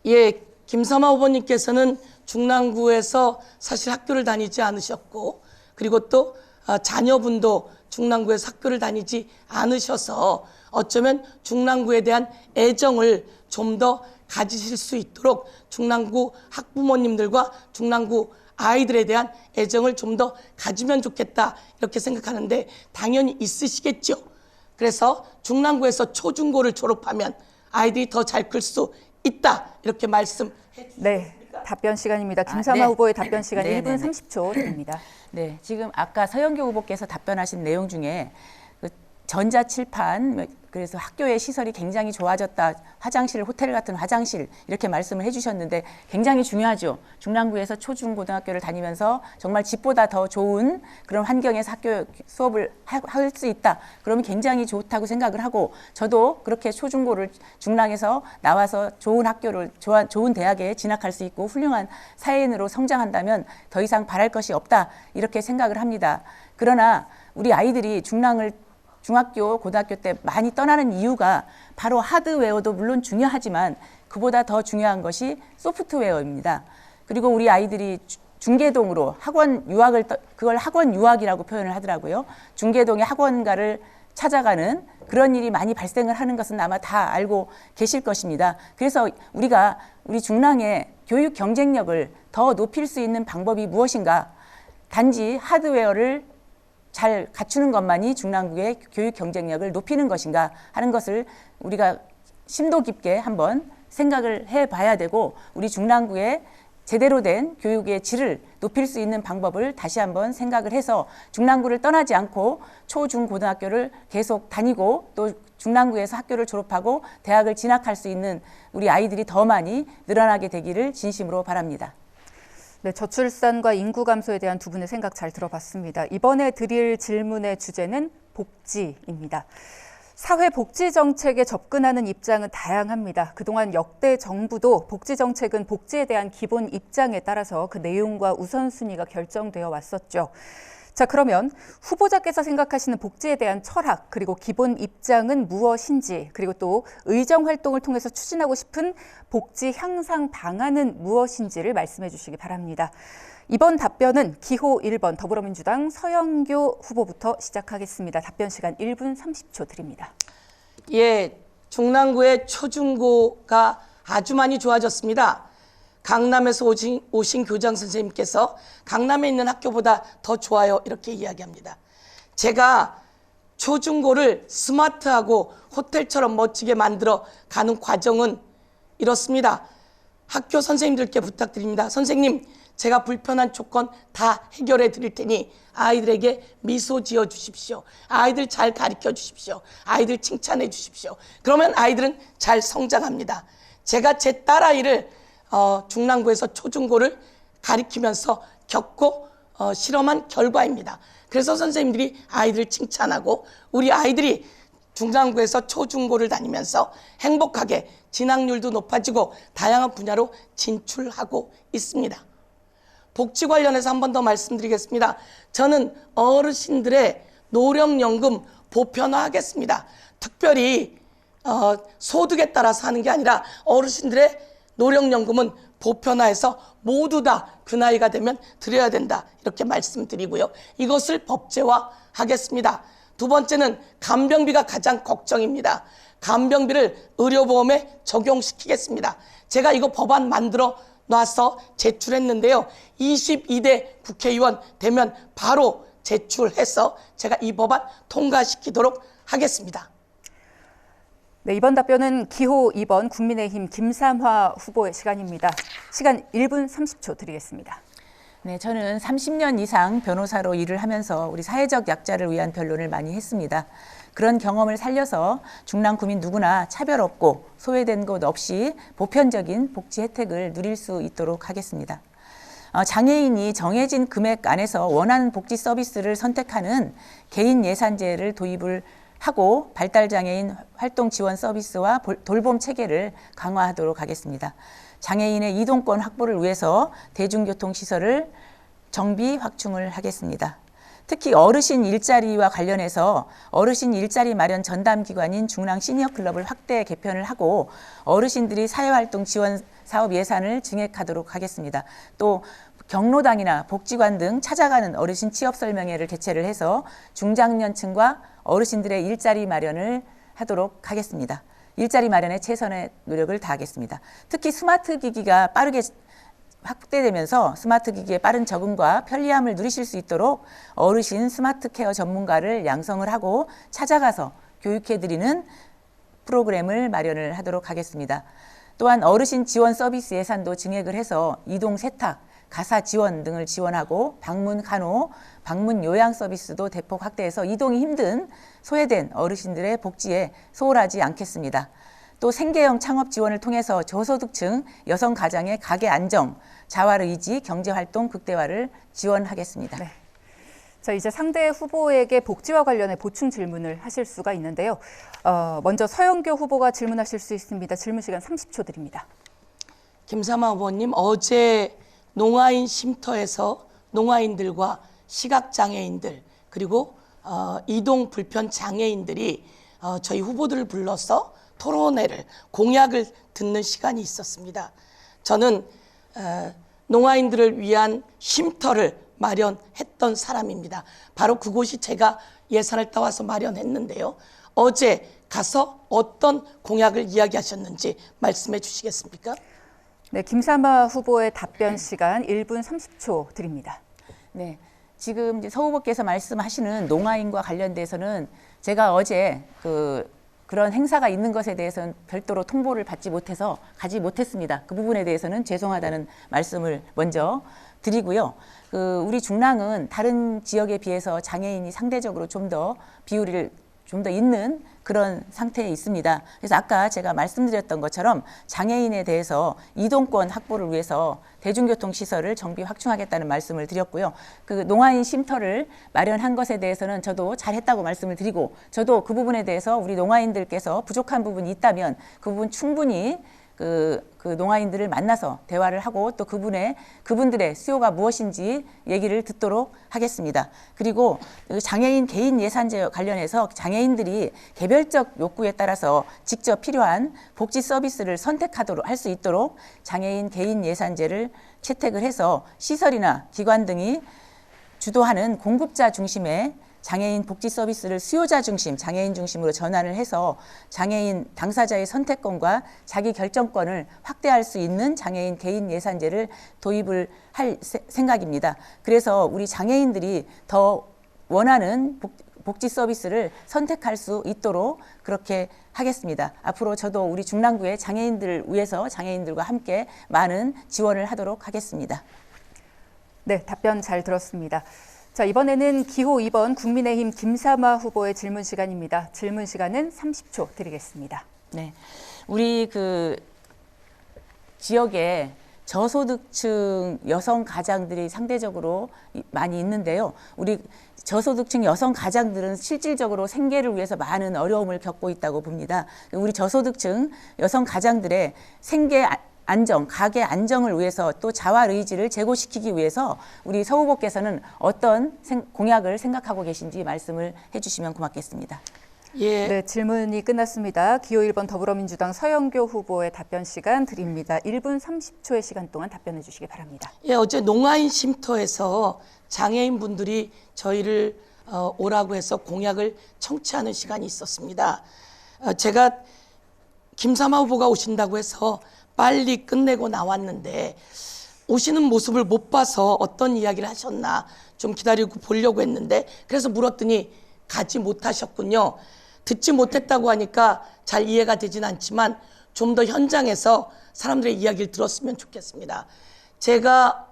예, 김삼아 후보님께서는 중랑구에서 사실 학교를 다니지 않으셨고 그리고 또 자녀분도 중랑구에서 학교를 다니지 않으셔서 어쩌면 중랑구에 대한 애정을 좀 더 가지실 수 있도록 중랑구 학부모님들과 중랑구 아이들에 대한 애정을 좀 더 가지면 좋겠다 이렇게 생각하는데 당연히 있으시겠죠. 그래서 중랑구에서 초중고를 졸업하면 아이들이 더 잘 클 수 있다 이렇게 말씀해 주셨습니까? 네, 답변 시간입니다. 김삼아 네. 후보의 답변 시간 네, 1분 네, 네. 30초 드립니다. 네, 지금 아까 서영교 후보께서 답변하신 내용 중에 그 전자칠판, 그래서 학교의 시설이 굉장히 좋아졌다. 화장실, 호텔 같은 화장실 이렇게 말씀을 해주셨는데 굉장히 중요하죠. 중랑구에서 초중고등학교를 다니면서 정말 집보다 더 좋은 그런 환경에서 학교 수업을 할 수 있다. 그러면 굉장히 좋다고 생각을 하고 저도 그렇게 초중고를 중랑에서 나와서 좋은 학교를 좋은 대학에 진학할 수 있고 훌륭한 사회인으로 성장한다면 더 이상 바랄 것이 없다. 이렇게 생각을 합니다. 그러나 우리 아이들이 중학교, 고등학교 때 많이 떠나는 이유가 바로 하드웨어도 물론 중요하지만 그보다 더 중요한 것이 소프트웨어입니다. 그리고 우리 아이들이 중계동으로 그걸 학원 유학이라고 표현을 하더라고요. 중계동의 학원가를 찾아가는 그런 일이 많이 발생을 하는 것은 아마 다 알고 계실 것입니다. 그래서 우리가 우리 중랑의 교육 경쟁력을 더 높일 수 있는 방법이 무엇인가? 단지 하드웨어를 잘 갖추는 것만이 중랑구의 교육 경쟁력을 높이는 것인가 하는 것을 우리가 심도 깊게 한번 생각을 해봐야 되고 우리 중랑구의 제대로 된 교육의 질을 높일 수 있는 방법을 다시 한번 생각을 해서 중랑구를 떠나지 않고 초, 중, 고등학교를 계속 다니고 또 중랑구에서 학교를 졸업하고 대학을 진학할 수 있는 우리 아이들이 더 많이 늘어나게 되기를 진심으로 바랍니다. 네, 저출산과 인구 감소에 대한 두 분의 생각 잘 들어봤습니다. 이번에 드릴 질문의 주제는 복지입니다. 사회복지 정책에 접근하는 입장은 다양합니다. 그동안 역대 정부도 복지 정책은 복지에 대한 기본 입장에 따라서 그 내용과 우선순위가 결정되어 왔었죠. 자, 그러면 후보자께서 생각하시는 복지에 대한 철학, 그리고 기본 입장은 무엇인지, 그리고 또 의정 활동을 통해서 추진하고 싶은 복지 향상 방안은 무엇인지를 말씀해 주시기 바랍니다. 이번 답변은 기호 1번 더불어민주당 서영교 후보부터 시작하겠습니다. 답변 시간 1분 30초 드립니다. 예, 중랑구의 초중고가 아주 많이 좋아졌습니다. 강남에서 오신 교장 선생님께서 강남에 있는 학교보다 더 좋아요 이렇게 이야기합니다. 제가 초중고를 스마트하고 호텔처럼 멋지게 만들어 가는 과정은 이렇습니다. 학교 선생님들께 부탁드립니다. 선생님, 제가 불편한 조건 다 해결해 드릴 테니 아이들에게 미소 지어 주십시오. 아이들 잘 가르쳐 주십시오. 아이들 칭찬해 주십시오. 그러면 아이들은 잘 성장합니다. 제가 제 딸아이를 중랑구에서 초중고를 가리키면서 겪고 실험한 결과입니다. 그래서 선생님들이 아이들을 칭찬하고 우리 아이들이 중랑구에서 초중고를 다니면서 행복하게 진학률도 높아지고 다양한 분야로 진출하고 있습니다. 복지 관련해서 한 번 더 말씀드리겠습니다. 저는 어르신들의 노령연금 보편화하겠습니다. 특별히 소득에 따라서 하는 게 아니라 어르신들의 노령연금은 보편화해서 모두 다 그 나이가 되면 드려야 된다 이렇게 말씀드리고요. 이것을 법제화하겠습니다. 두 번째는 간병비가 가장 걱정입니다. 간병비를 의료보험에 적용시키겠습니다. 제가 이거 법안 만들어 놔서 제출했는데요. 22대 국회의원 되면 바로 제출해서 제가 이 법안 통과시키도록 하겠습니다. 네, 이번 답변은 기호 2번 국민의힘 김삼화 후보의 시간입니다. 시간 1분 30초 드리겠습니다. 네, 저는 30년 이상 변호사로 일을 하면서 우리 사회적 약자를 위한 변론을 많이 했습니다. 그런 경험을 살려서 중랑 구민 누구나 차별 없고 소외된 곳 없이 보편적인 복지 혜택을 누릴 수 있도록 하겠습니다. 장애인이 정해진 금액 안에서 원하는 복지 서비스를 선택하는 개인 예산제를 도입을 하고 발달장애인 활동 지원 서비스와 돌봄 체계를 강화하도록 하겠습니다. 장애인의 이동권 확보를 위해서 대중교통시설을 정비 확충을 하겠습니다. 특히 어르신 일자리와 관련해서 어르신 일자리 마련 전담기관인 중랑 시니어클럽을 확대 개편을 하고 어르신들이 사회활동 지원 사업 예산을 증액하도록 하겠습니다. 또 경로당이나 복지관 등 찾아가는 어르신 취업 설명회를 개최를 해서 중장년층과 어르신들의 일자리 마련을 하도록 하겠습니다. 일자리 마련에 최선의 노력을 다하겠습니다. 특히 스마트 기기가 빠르게 확대되면서 스마트 기기의 빠른 적응과 편리함을 누리실 수 있도록 어르신 스마트 케어 전문가를 양성을 하고 찾아가서 교육해드리는 프로그램을 마련을 하도록 하겠습니다. 또한 어르신 지원 서비스 예산도 증액을 해서 이동 세탁, 가사 지원 등을 지원하고 방문 간호, 방문 요양 서비스도 대폭 확대해서 이동이 힘든 소외된 어르신들의 복지에 소홀하지 않겠습니다. 또 생계형 창업 지원을 통해서 저소득층 여성 가장의 가계 안정, 자활 의지, 경제활동 극대화를 지원하겠습니다. 네. 자, 이제 상대 후보에게 복지와 관련해 보충 질문을 하실 수가 있는데요. 먼저 서영교 후보가 질문하실 수 있습니다. 질문 시간 30초 드립니다. 김삼아 후보님, 어제 농아인 쉼터에서 농아인들과 시각장애인들 그리고 이동 불편 장애인들이 저희 후보들을 불러서 토론회를 공약을 듣는 시간이 있었습니다. 저는 농아인들을 위한 쉼터를 마련했던 사람입니다. 바로 그곳이 제가 예산을 따와서 마련했는데요. 어제 가서 어떤 공약을 이야기하셨는지 말씀해 주시겠습니까? 네, 김삼아 후보의 답변 시간 1분 30초 드립니다. 네, 지금 이제 서 후보께서 말씀하시는 농아인과 관련돼서는 제가 어제 그런 행사가 있는 것에 대해서는 별도로 통보를 받지 못해서 가지 못했습니다. 그 부분에 대해서는 죄송하다는 말씀을 먼저 드리고요. 우리 중랑은 다른 지역에 비해서 장애인이 상대적으로 좀 더 비율이 좀 더 있는 그런 상태에 있습니다. 그래서 아까 제가 말씀드렸던 것처럼 장애인에 대해서 이동권 확보를 위해서 대중교통시설을 정비 확충하겠다는 말씀을 드렸고요. 농아인 쉼터를 마련한 것에 대해서는 저도 잘했다고 말씀을 드리고 저도 그 부분에 대해서 우리 농아인들께서 부족한 부분이 있다면 그 부분 충분히 그 농아인들을 만나서 대화를 하고 또 그분들의 수요가 무엇인지 얘기를 듣도록 하겠습니다. 그리고 장애인 개인 예산제 관련해서 장애인들이 개별적 요구에 따라서 직접 필요한 복지 서비스를 선택하도록 할 수 있도록 장애인 개인 예산제를 채택을 해서 시설이나 기관 등이 주도하는 공급자 중심의 장애인 복지 서비스를 수요자 중심, 장애인 중심으로 전환을 해서 장애인 당사자의 선택권과 자기 결정권을 확대할 수 있는 장애인 개인 예산제를 도입을 할 생각입니다. 그래서 우리 장애인들이 더 원하는 복지 서비스를 선택할 수 있도록 그렇게 하겠습니다. 앞으로 저도 우리 중랑구의 장애인들을 위해서 장애인들과 함께 많은 지원을 하도록 하겠습니다. 네, 답변 잘 들었습니다. 자, 이번에는 기호 2번 국민의힘 김삼아 후보의 질문 시간입니다. 질문 시간은 30초 드리겠습니다. 네, 우리 지역에 저소득층 여성 가장들이 상대적으로 많이 있는데요. 우리 저소득층 여성 가장들은 실질적으로 생계를 위해서 많은 어려움을 겪고 있다고 봅니다. 우리 저소득층 여성 가장들의 생계 안정, 가계 안정을 위해서 또 자활 의지를 제고시키기 위해서 우리 서 후보께서는 어떤 공약을 생각하고 계신지 말씀을 해주시면 고맙겠습니다. 예. 네, 질문이 끝났습니다. 기호 1번 더불어민주당 서영교 후보의 답변 시간 드립니다. 1분 30초의 시간 동안 답변해 주시기 바랍니다. 예, 어제 농아인 쉼터에서 장애인분들이 저희를 오라고 해서 공약을 청취하는 시간이 있었습니다. 제가 김삼아 후보가 오신다고 해서 빨리 끝내고 나왔는데 오시는 모습을 못 봐서 어떤 이야기를 하셨나 좀 기다리고 보려고 했는데 그래서 물었더니 가지 못하셨군요. 듣지 못했다고 하니까 잘 이해가 되진 않지만 좀 더 현장에서 사람들의 이야기를 들었으면 좋겠습니다. 제가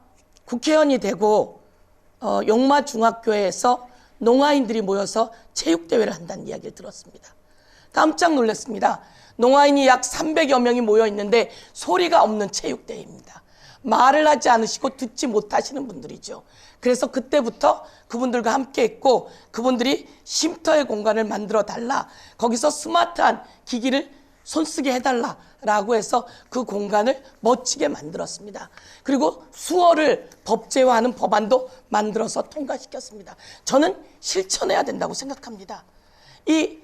국회의원이 되고 용마중학교에서 농아인들이 모여서 체육대회를 한다는 이야기를 들었습니다. 깜짝 놀랐습니다. 농아인이 약 300여 명이 모여 있는데 소리가 없는 체육대회입니다. 말을 하지 않으시고 듣지 못하시는 분들이죠. 그래서 그때부터 그분들과 함께 했고, 그분들이 쉼터의 공간을 만들어 달라, 거기서 스마트한 기기를 손쓰게 해달라라고 해서 그 공간을 멋지게 만들었습니다. 그리고 수어를 법제화하는 법안도 만들어서 통과시켰습니다. 저는 실천해야 된다고 생각합니다. 이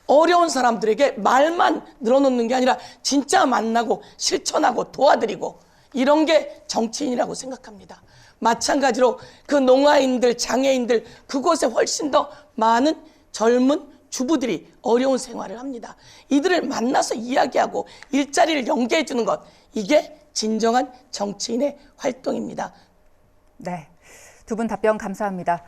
어려운 사람들에게 말만 늘어놓는 게 아니라 진짜 만나고 실천하고 도와드리고, 이런 게 정치인이라고 생각합니다. 마찬가지로 그 농아인들, 장애인들, 그곳에 훨씬 더 많은 젊은 주부들이 어려운 생활을 합니다. 이들을 만나서 이야기하고 일자리를 연계해 주는 것, 이게 진정한 정치인의 활동입니다. 네, 두 분 답변 감사합니다.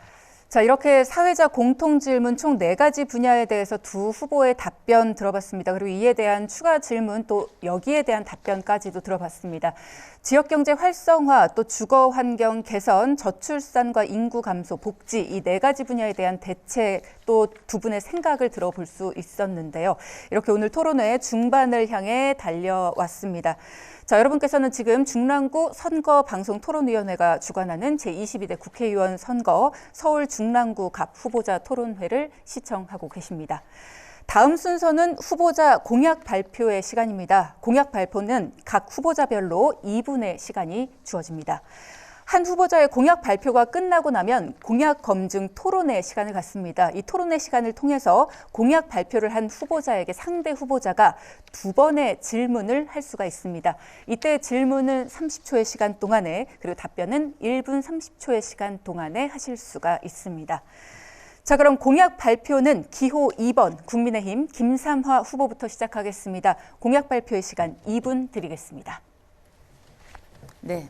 자, 이렇게 사회자 공통 질문 총 4가지 분야에 대해서 두 후보의 답변 들어봤습니다. 그리고 이에 대한 추가 질문, 또 여기에 대한 답변까지도 들어봤습니다. 지역경제 활성화, 또 주거 환경 개선, 저출산과 인구 감소, 복지, 이 4가지 분야에 대한 대책, 또 두 분의 생각을 들어볼 수 있었는데요. 이렇게 오늘 토론회 중반을 향해 달려왔습니다. 자, 여러분께서는 지금 중랑구 선거방송토론위원회가 주관하는 제22대 국회의원 선거 서울 중랑구 갑 후보자 토론회를 시청하고 계십니다. 다음 순서는 후보자 공약 발표의 시간입니다. 공약 발표는 각 후보자별로 2분의 시간이 주어집니다. 한 후보자의 공약 발표가 끝나고 나면 공약 검증 토론회 시간을 갖습니다. 이 토론회 시간을 통해서 공약 발표를 한 후보자에게 상대 후보자가 2번의 질문을 할 수가 있습니다. 이때 질문은 30초의 시간 동안에, 그리고 답변은 1분 30초의 시간 동안에 하실 수가 있습니다. 자, 그럼 공약 발표는 기호 2번 국민의힘 김삼화 후보부터 시작하겠습니다. 공약 발표의 시간 2분 드리겠습니다. 네.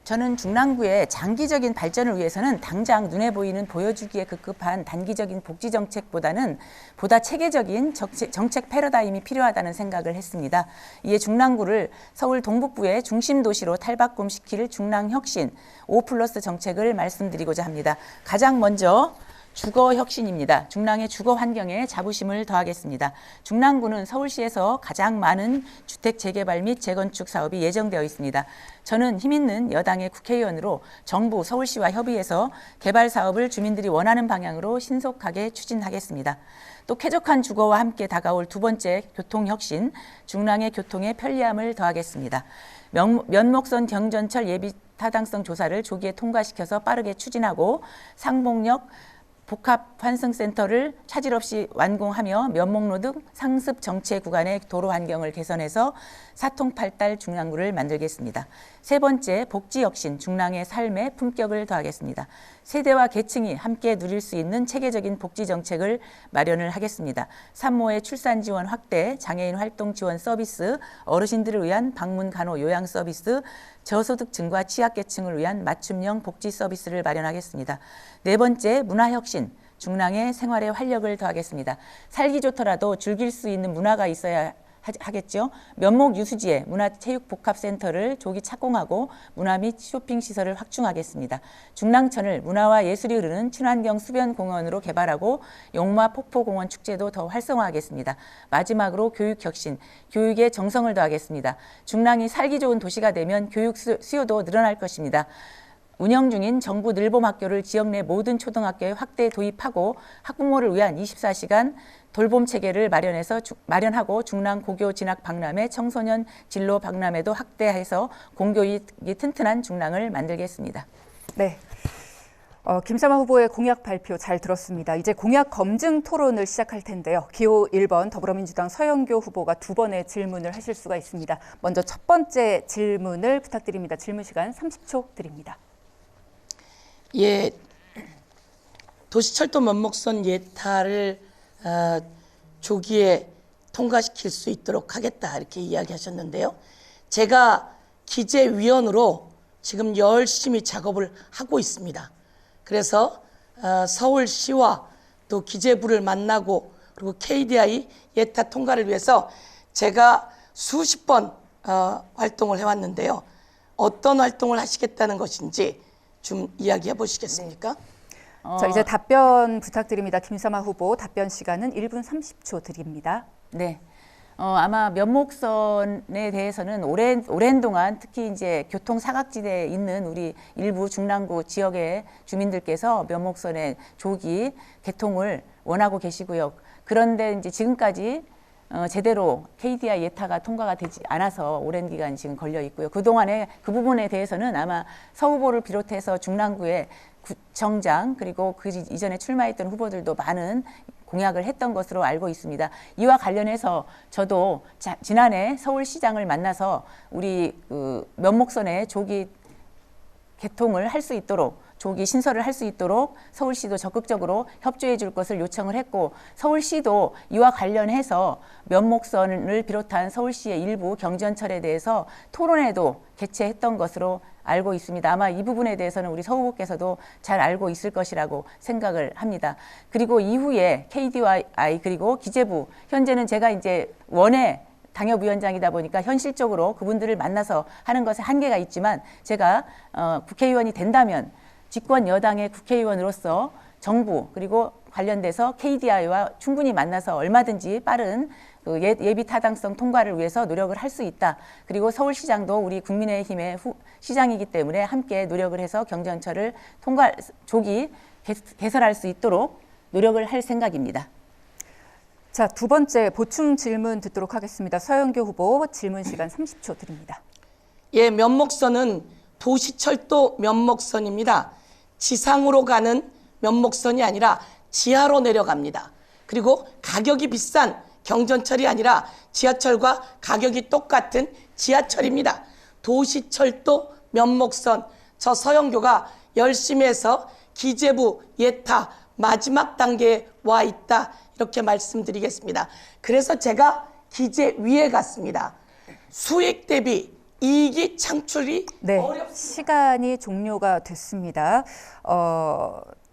저는 중랑구의 장기적인 발전을 위해서는 당장 눈에 보이는 보여주기에 급급한 단기적인 복지 정책보다는 보다 체계적인 정책 패러다임이 필요하다는 생각을 했습니다. 이에 중랑구를 서울 동북부의 중심 도시로 탈바꿈시킬 중랑혁신 5+ 정책을 말씀드리고자 합니다. 가장 먼저 주거 혁신입니다. 중랑의 주거 환경에 자부심을 더하겠습니다. 중랑구는 서울시에서 가장 많은 주택 재개발 및 재건축 사업이 예정되어 있습니다. 저는 힘있는 여당의 국회의원으로 정부, 서울시와 협의해서 개발 사업을 주민들이 원하는 방향으로 신속하게 추진하겠습니다. 또 쾌적한 주거와 함께 다가올 두 번째 교통혁신, 중랑의 교통의 편리함을 더하겠습니다. 면목선 경전철 예비 타당성 조사를 조기에 통과시켜서 빠르게 추진하고 상봉역 복합환승센터를 차질 없이 완공하며 면목로 등 상습 정체 구간의 도로 환경을 개선해서 사통팔달 중랑구를 만들겠습니다. 세 번째, 복지 혁신, 중랑의 삶의 품격을 더하겠습니다. 세대와 계층이 함께 누릴 수 있는 체계적인 복지 정책을 마련을 하겠습니다. 산모의 출산 지원 확대, 장애인 활동 지원 서비스, 어르신들을 위한 방문 간호 요양 서비스, 저소득층과 취약계층을 위한 맞춤형 복지 서비스를 마련하겠습니다. 네 번째, 문화혁신, 중랑의 생활에 활력을 더하겠습니다. 살기 좋더라도 즐길 수 있는 문화가 있어야 하겠죠. 면목 유수지에 문화체육복합센터를 조기 착공하고 문화 및 쇼핑시설을 확충하겠습니다. 중랑천을 문화와 예술이 흐르는 친환경 수변공원으로 개발하고 용마 폭포공원 축제도 더 활성화하겠습니다. 마지막으로 교육혁신, 교육에 정성을 더하겠습니다. 중랑이 살기 좋은 도시가 되면 교육 수요도 늘어날 것입니다. 운영 중인 정부 늘봄학교를 지역 내 모든 초등학교에 확대 도입하고 학부모를 위한 24시간 돌봄 체계를 마련하고 중랑 고교 진학 박람회, 청소년 진로 박람회도 확대해서 공교육이 튼튼한 중랑을 만들겠습니다. 네. 김삼화 후보의 공약 발표 잘 들었습니다. 이제 공약 검증 토론을 시작할 텐데요. 기호 1번 더불어민주당 서영교 후보가 2번의 질문을 하실 수가 있습니다. 먼저 첫 번째 질문을 부탁드립니다. 질문 시간 30초 드립니다. 예, 도시철도 면목선 예타를 조기에 통과시킬 수 있도록 하겠다, 이렇게 이야기하셨는데요. 제가 기재위원으로 지금 열심히 작업을 하고 있습니다. 그래서 서울시와 또 기재부를 만나고, 그리고 KDI 예타 통과를 위해서 제가 수십 번 활동을 해왔는데요. 어떤 활동을 하시겠다는 것인지 좀 이야기해 보시겠습니까? 자, 이제 답변 부탁드립니다. 김삼아 후보 답변 시간은 1분 30초 드립니다. 네. 아마 면목선에 대해서는 오랜 동안 특히 이제 교통 사각지대에 있는 우리 일부 중랑구 지역의 주민들께서 면목선의 조기 개통을 원하고 계시고요. 그런데 이제 지금까지 제대로 KDI 예타가 통과가 되지 않아서 오랜 기간 지금 걸려 있고요. 그동안에 그 부분에 대해서는 아마 서 후보를 비롯해서 중랑구의 구청장 그리고 그 이전에 출마했던 후보들도 많은 공약을 했던 것으로 알고 있습니다. 이와 관련해서 저도 지난해 서울시장을 만나서 우리 그 면목선의 조기 개통을 할 수 있도록 조기 신설을 할 수 있도록 서울시도 적극적으로 협조해 줄 것을 요청을 했고 서울시도 이와 관련해서 면목선을 비롯한 서울시의 일부 경전철에 대해서 토론회도 개최했던 것으로 알고 있습니다. 아마 이 부분에 대해서는 우리 서 후보께서도 잘 알고 있을 것이라고 생각을 합니다. 그리고 이후에 KDI 그리고 기재부 현재는 제가 이제 원외 당협위원장이다 보니까 현실적으로 그분들을 만나서 하는 것에 한계가 있지만 제가 국회의원이 된다면 집권 여당의 국회의원으로서 정부 그리고 관련돼서 KDI와 충분히 만나서 얼마든지 빠른 그 예비 타당성 통과를 위해서 노력을 할 수 있다. 그리고 서울시장도 우리 국민의힘의 시장이기 때문에 함께 노력을 해서 경전철을 조기 개설할 수 있도록 노력을 할 생각입니다. 자, 두 번째 보충 질문 듣도록 하겠습니다. 서영교 후보 질문 시간 30초 드립니다. 예, 면목선은 도시철도 면목선입니다. 지상으로 가는 면목선이 아니라 지하로 내려갑니다. 그리고 가격이 비싼 경전철이 아니라 지하철과 가격이 똑같은 지하철입니다. 도시철도 면목선, 저 서영교가 열심히 해서 기재부 예타 마지막 단계에 와 있다 이렇게 말씀드리겠습니다. 그래서 제가 기재위에 갔습니다. 수익 대비 이익이 창출이 네, 어렵습니다. 시간이 종료가 됐습니다.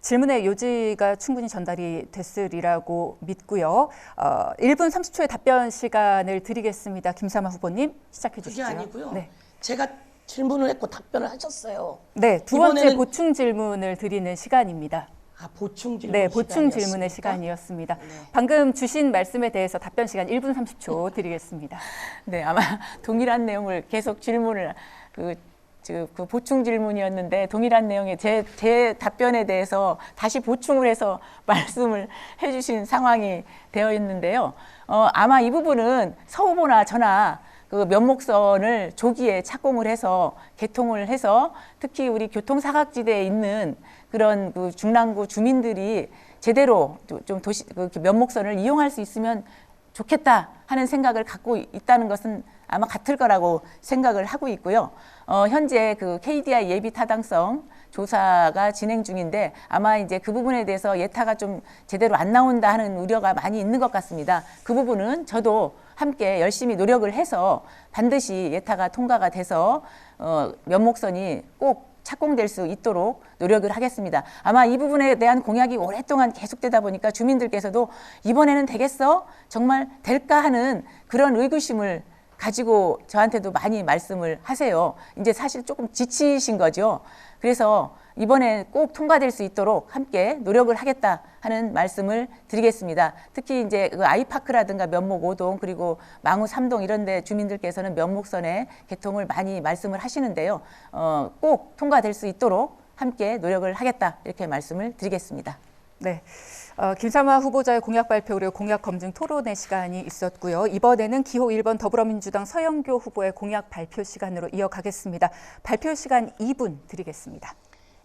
질문의 요지가 충분히 전달이 됐으리라고 믿고요. 1분 30초의 답변 시간을 드리겠습니다. 김삼아 후보님 시작해 주시죠. 그게 아니고요. 네. 제가 질문을 했고 답변을 하셨어요. 네, 두 번째 이번에는 보충 질문을 드리는 시간입니다. 보충 질문 네, 보충 시간이었습니까? 질문의 시간이었습니다. 네. 방금 주신 말씀에 대해서 답변 시간 1분 30초 드리겠습니다. 네, 아마 동일한 내용을 계속 질문을 그 보충 질문이었는데 동일한 내용의 제 답변에 대해서 다시 보충을 해서 말씀을 해주신 상황이 되어 있는데요. 아마 이 부분은 서 후보나 저나 그 면목선을 조기에 착공을 해서 개통을 해서 특히 우리 교통사각지대에 있는 그런 그 중랑구 주민들이 제대로 좀 면목선을 이용할 수 있으면 좋겠다 하는 생각을 갖고 있다는 것은 아마 같을 거라고 생각을 하고 있고요. 현재 그 KDI 예비 타당성 조사가 진행 중인데 아마 이제 그 부분에 대해서 예타가 좀 제대로 안 나온다 하는 우려가 많이 있는 것 같습니다. 그 부분은 저도 함께 열심히 노력을 해서 반드시 예타가 통과가 돼서 면목선이 꼭 착공될 수 있도록 노력을 하겠습니다. 아마 이 부분에 대한 공약이 오랫동안 계속되다 보니까 주민들께서도 이번에는 되겠어? 정말 될까 하는 그런 의구심을 가지고 저한테도 많이 말씀을 하세요. 이제 사실 조금 지치신 거죠. 그래서 이번에 꼭 통과될 수 있도록 함께 노력을 하겠다 하는 말씀을 드리겠습니다. 특히 이제 그 아이파크라든가 면목 5동 그리고 망우 3동 이런 데 주민들께서는 면목선의 개통을 많이 말씀을 하시는데요. 꼭 통과될 수 있도록 함께 노력을 하겠다 이렇게 말씀을 드리겠습니다. 네. 김삼아 후보자의 공약 발표 그리고 공약 검증 토론회 시간이 있었고요. 이번에는 기호 1번 더불어민주당 서영교 후보의 공약 발표 시간으로 이어가겠습니다. 발표 시간 2분 드리겠습니다.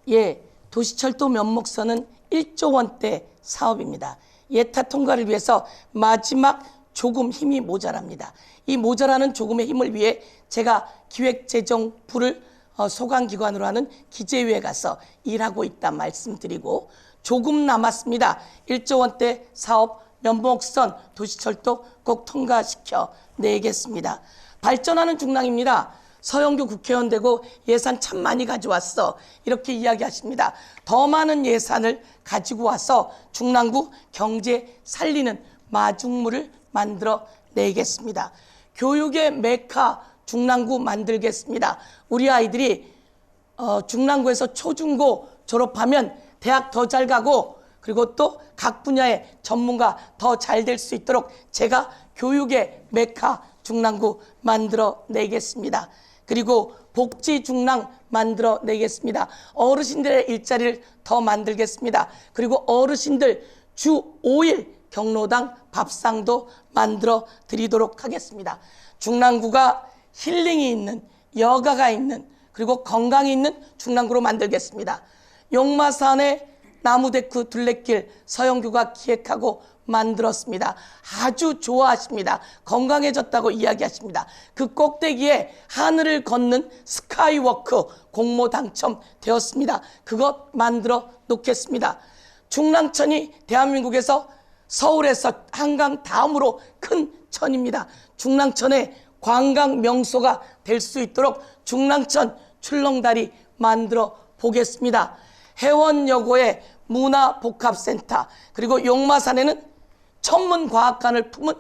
예, 도시철도 면목선은 1조 원대 사업입니다. 예타 통과를 위해서 마지막 조금 힘이 모자랍니다. 이 모자라는 조금의 힘을 위해 제가 기획재정부를 소관기관으로 하는 기재위에 가서 일하고 있다 말씀드리고 조금 남았습니다. 1조 원대 사업 면목선 도시철도 꼭 통과시켜 내겠습니다. 발전하는 중랑입니다. 서영교 국회의원 되고 예산 참 많이 가져왔어. 이렇게 이야기하십니다. 더 많은 예산을 가지고 와서 중랑구 경제 살리는 마중물을 만들어 내겠습니다. 교육의 메카 중랑구 만들겠습니다. 우리 아이들이 중랑구에서 초중고 졸업하면 대학 더 잘 가고 그리고 또 각 분야의 전문가 더 잘 될 수 있도록 제가 교육의 메카 중랑구 만들어 내겠습니다. 그리고 복지 중랑 만들어 내겠습니다. 어르신들의 일자리를 더 만들겠습니다. 그리고 어르신들 주 5일 경로당 밥상도 만들어 드리도록 하겠습니다. 중랑구가 힐링이 있는, 여가가 있는, 그리고 건강이 있는 중랑구로 만들겠습니다. 용마산의 나무데크 둘레길 서영교가 기획하고 만들었습니다. 아주 좋아하십니다. 건강해졌다고 이야기하십니다. 그 꼭대기에 하늘을 걷는 스카이워크 공모 당첨되었습니다. 그것 만들어 놓겠습니다. 중랑천이 대한민국에서 서울에서 한강 다음으로 큰 천입니다. 중랑천의 관광 명소가 될 수 있도록 중랑천 출렁다리 만들어 보겠습니다. 해원여고의 문화복합센터, 그리고 용마산에는 천문과학관을 품은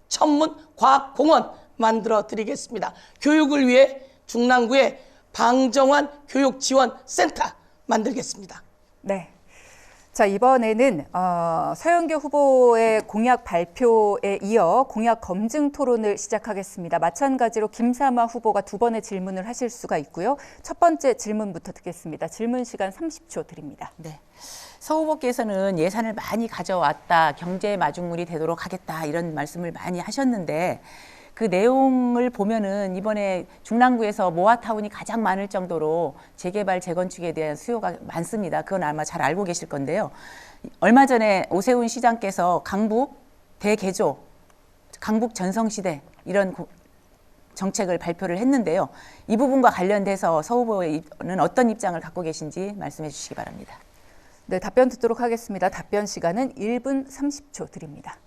천문과학공원 만들어 드리겠습니다. 교육을 위해 중랑구에 방정환 교육지원센터 만들겠습니다. 네. 자, 이번에는 서영교 후보의 공약 발표에 이어 공약 검증 토론을 시작하겠습니다. 마찬가지로 김삼화 후보가 두 번의 질문을 하실 수가 있고요. 첫 번째 질문부터 듣겠습니다. 질문 시간 30초 드립니다. 네. 서 후보께서는 예산을 많이 가져왔다, 경제 마중물이 되도록 하겠다 이런 말씀을 많이 하셨는데 그 내용을 보면은 이번에 중랑구에서 모아타운이 가장 많을 정도로 재개발, 재건축에 대한 수요가 많습니다. 그건 아마 잘 알고 계실 건데요. 얼마 전에 오세훈 시장께서 강북 대개조, 강북 전성시대 이런 정책을 발표를 했는데요. 이 부분과 관련돼서 서 후보는 어떤 입장을 갖고 계신지 말씀해 주시기 바랍니다. 네, 답변 듣도록 하겠습니다. 답변 시간은 1분 30초 드립니다.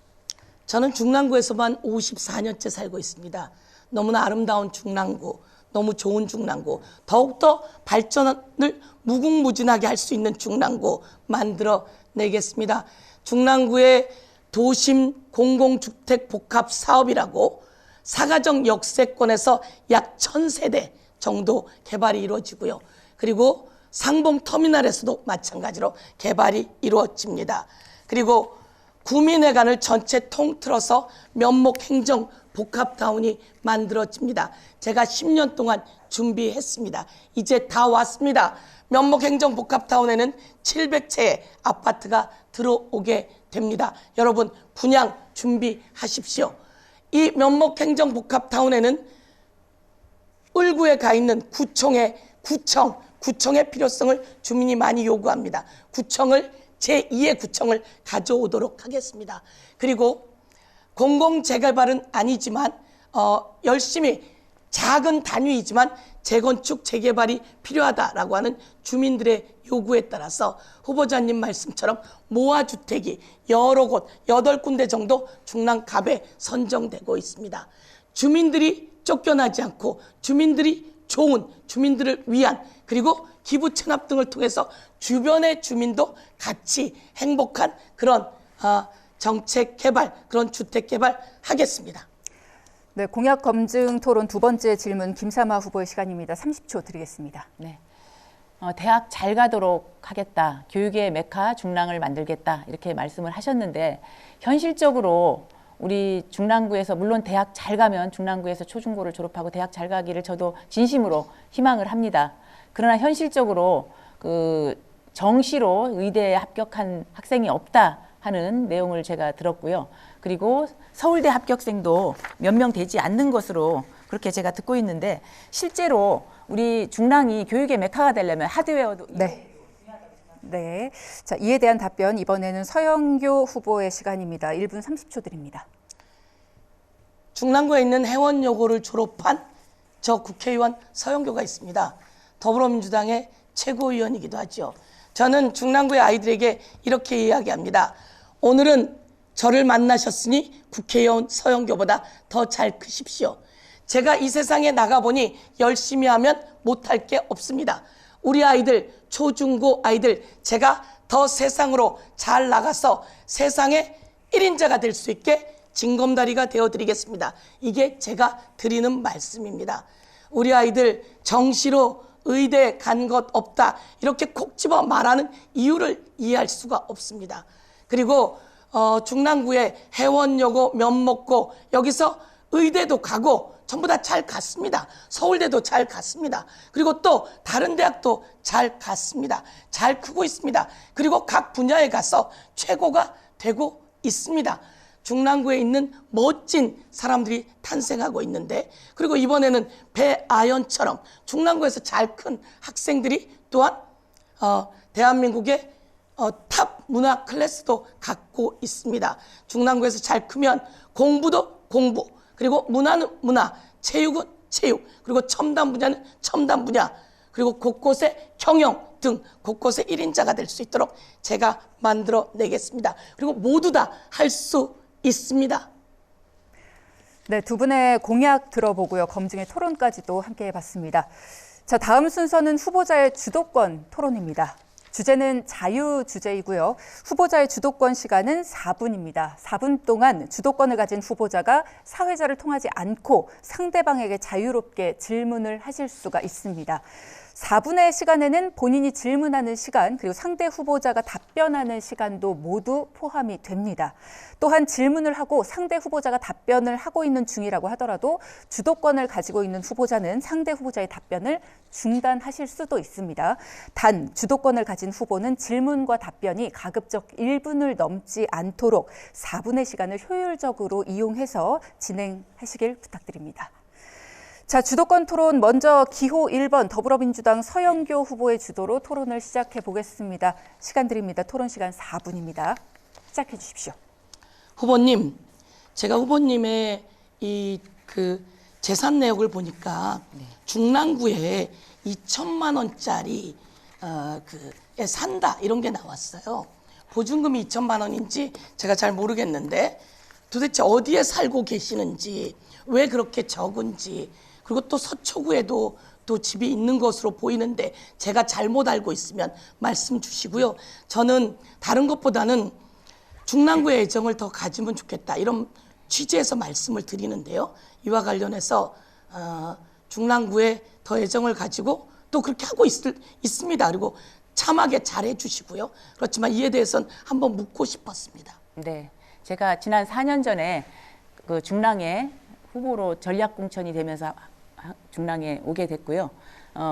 저는 중랑구에서만 54년째 살고 있습니다. 너무나 아름다운 중랑구, 너무 좋은 중랑구, 더욱더 발전을 무궁무진하게 할 수 있는 중랑구 만들어 내겠습니다. 중랑구의 도심 공공주택 복합 사업이라고 사가정 역세권에서 약 1000세대 정도 개발이 이루어지고요. 그리고 상봉터미널에서도 마찬가지로 개발이 이루어집니다. 그리고 구민회관을 전체 통틀어서 면목행정 복합타운이 만들어집니다. 제가 10년 동안 준비했습니다. 이제 다 왔습니다. 면목행정 복합타운에는 700채의 아파트가 들어오게 됩니다. 여러분 분양 준비하십시오. 이 면목행정 복합타운에는 을구에 가 있는 구청의 필요성을 주민이 많이 요구합니다. 제2의 구청을 가져오도록 하겠습니다. 그리고 공공재개발은 아니지만 열심히 작은 단위이지만 재건축, 재개발이 필요하다라고 하는 주민들의 요구에 따라서 후보자님 말씀처럼 모아주택이 여러 곳, 8군데 정도 중랑갑에 선정되고 있습니다. 주민들이 쫓겨나지 않고 주민들이 좋은, 주민들을 위한, 그리고 기부 체납 등을 통해서 주변의 주민도 같이 행복한 그런 정책 개발, 그런 주택 개발 하겠습니다. 네, 공약 검증 토론 두 번째 질문 김삼화 후보의 시간입니다. 30초 드리겠습니다. 네. 대학 잘 가도록 하겠다, 교육의 메카 중랑을 만들겠다 이렇게 말씀을 하셨는데 현실적으로 우리 중랑구에서 물론 대학 잘 가면 중랑구에서 초중고를 졸업하고 대학 잘 가기를 저도 진심으로 희망을 합니다. 그러나 현실적으로 그 정시로 의대에 합격한 학생이 없다 하는 내용을 제가 들었고요. 그리고 서울대 합격생도 몇 명 되지 않는 것으로 그렇게 제가 듣고 있는데 실제로 우리 중랑이 교육의 메카가 되려면 하드웨어도 네. 자, 이에 대한 답변 이번에는 서영교 후보의 시간입니다. 1분 30초 드립니다. 중랑구에 있는 해원여고를 졸업한 저 국회의원 서영교가 있습니다. 더불어민주당의 최고위원이기도 하죠. 저는 중랑구의 아이들에게 이렇게 이야기합니다. 오늘은 저를 만나셨으니 국회의원 서영교보다 더 잘 크십시오. 제가 이 세상에 나가보니 열심히 하면 못할 게 없습니다. 우리 아이들, 초중고 아이들, 제가 더 세상으로 잘 나가서 세상의 1인자가 될 수 있게 징검다리가 되어드리겠습니다. 이게 제가 드리는 말씀입니다. 우리 아이들 정시로 의대 간 것 없다 이렇게 콕 집어 말하는 이유를 이해할 수가 없습니다. 그리고 중랑구에 해원여고, 면목고 여기서 의대도 가고 전부 다 잘 갔습니다. 서울대도 잘 갔습니다. 그리고 또 다른 대학도 잘 갔습니다. 잘 크고 있습니다. 그리고 각 분야에 가서 최고가 되고 있습니다. 중랑구에 있는 멋진 사람들이 탄생하고 있는데, 그리고 이번에는 배아연처럼 중랑구에서 잘 큰 학생들이 또한 대한민국의 탑 문화 클래스도 갖고 있습니다. 중랑구에서 잘 크면 공부도 공부, 그리고 문화는 문화, 체육은 체육, 그리고 첨단 분야는 첨단 분야, 그리고 곳곳에 경영 등 곳곳에 1인자가 될 수 있도록 제가 만들어 내겠습니다. 그리고 모두 다 할 수 있습니다. 네, 두 분의 공약 들어보고요. 검증의 토론까지도 함께 해봤습니다. 자, 다음 순서는 후보자의 주도권 토론입니다. 주제는 자유 주제이고요. 후보자의 주도권 시간은 4분입니다. 4분 동안 주도권을 가진 후보자가 사회자를 통하지 않고 상대방에게 자유롭게 질문을 하실 수가 있습니다. 4분의 시간에는 본인이 질문하는 시간, 그리고 상대 후보자가 답변하는 시간도 모두 포함이 됩니다. 또한 질문을 하고 상대 후보자가 답변을 하고 있는 중이라고 하더라도 주도권을 가지고 있는 후보자는 상대 후보자의 답변을 중단하실 수도 있습니다. 단, 주도권을 가진 후보는 질문과 답변이 가급적 1분을 넘지 않도록 4분의 시간을 효율적으로 이용해서 진행하시길 부탁드립니다. 자, 주도권 토론 먼저 기호 1번 더불어민주당 서영교 후보의 주도로 토론을 시작해 보겠습니다. 시간 드립니다. 토론 시간 4분입니다. 시작해 주십시오. 후보님, 제가 후보님의 재산 내역을 보니까 중랑구에 2천만 원짜리 산다 이런 게 나왔어요. 보증금이 2천만 원인지 제가 잘 모르겠는데 도대체 어디에 살고 계시는지, 왜 그렇게 적은지, 그리고 또 서초구에도 또 집이 있는 것으로 보이는데 제가 잘못 알고 있으면 말씀 주시고요. 저는 다른 것보다는 중랑구의 애정을 더 가지면 좋겠다 이런 취지에서 말씀을 드리는데요. 이와 관련해서 중랑구에 더 애정을 가지고 또 그렇게 하고 있습니다. 그리고 참하게 잘해 주시고요. 그렇지만 이에 대해서는 한번 묻고 싶었습니다. 네, 제가 지난 4년 전에 그 중랑에 후보로 전략공천이 되면서 중랑에 오게 됐고요.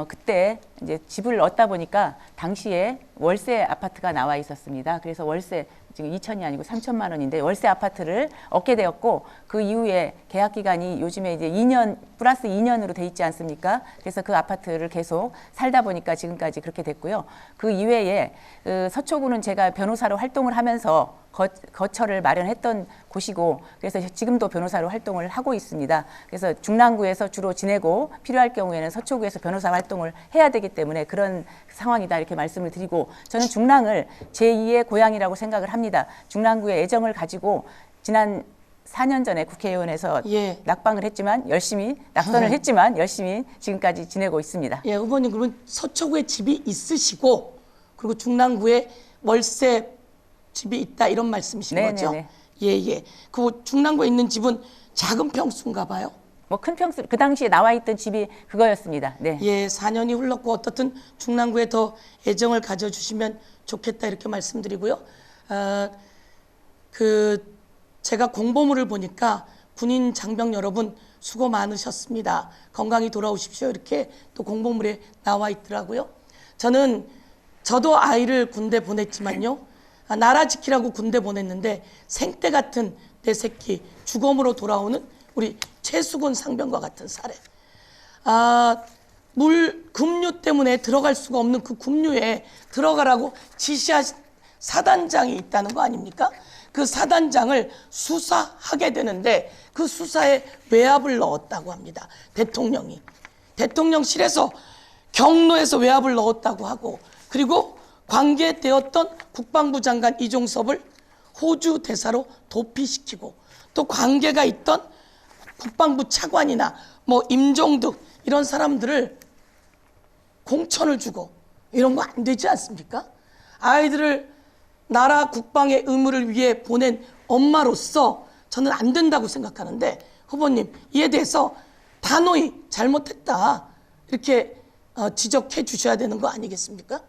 그때 이제 집을 얻다 보니까 당시에 월세 아파트가 나와 있었습니다. 그래서 월세 지금 2천이 아니고 3천만 원인데 월세 아파트를 얻게 되었고, 그 이후에 계약 기간이 요즘에 이제 2년 플러스 2년으로 돼 있지 않습니까? 그래서 그 아파트를 계속 살다 보니까 지금까지 그렇게 됐고요. 그 이외에 서초구는 제가 변호사로 활동을 하면서 거처를 마련했던 곳이고, 그래서 지금도 변호사로 활동을 하고 있습니다. 그래서 중랑구에서 주로 지내고 필요할 경우에는 서초구에서 변호사 활동을 해야 되기 때문에 그런 상황이다 이렇게 말씀을 드리고, 저는 중랑을 제2의 고향이라고 생각을 합니다. 중랑구에 애정을 가지고 지난 4년 전에 국회의원에서 예. 낙방을 했지만 열심히 낙선을 했지만 열심히 지금까지 지내고 있습니다. 예, 후보님 그러면 서초구에 집이 있으시고 그리고 중랑구에 월세 집이 있다 이런 말씀이신 거죠? 네네네. 예. 그 중랑구에 있는 집은 작은 평수인가 봐요? 뭐 큰 평수, 그 당시에 나와 있던 집이 그거였습니다. 네. 예, 4년이 흘렀고 어떻든 중랑구에 더 애정을 가져주시면 좋겠다 이렇게 말씀드리고요. 제가 공보물을 보니까 군인 장병 여러분 수고 많으셨습니다. 건강히 돌아오십시오. 이렇게 또 공보물에 나와 있더라고요. 저도 아이를 군대 보냈지만요. 나라 지키라고 군대 보냈는데 생떼 같은 내 새끼 주검으로 돌아오는 우리 최수근 상병과 같은 사례. 급류 때문에 들어갈 수가 없는 그 급류에 들어가라고 지시한 사단장이 있다는 거 아닙니까? 그 사단장을 수사하게 되는데 그 수사에 외압을 넣었다고 합니다. 대통령이. 대통령실에서 경로에서 외압을 넣었다고 하고, 그리고 관계되었던 국방부 장관 이종섭을 호주 대사로 도피시키고, 또 관계가 있던 국방부 차관이나 뭐 임종득 이런 사람들을 공천을 주고, 이런 거 안 되지 않습니까? 아이들을 나라 국방의 의무를 위해 보낸 엄마로서 저는 안 된다고 생각하는데 후보님 이에 대해서 단호히 잘못했다 이렇게 지적해 주셔야 되는 거 아니겠습니까?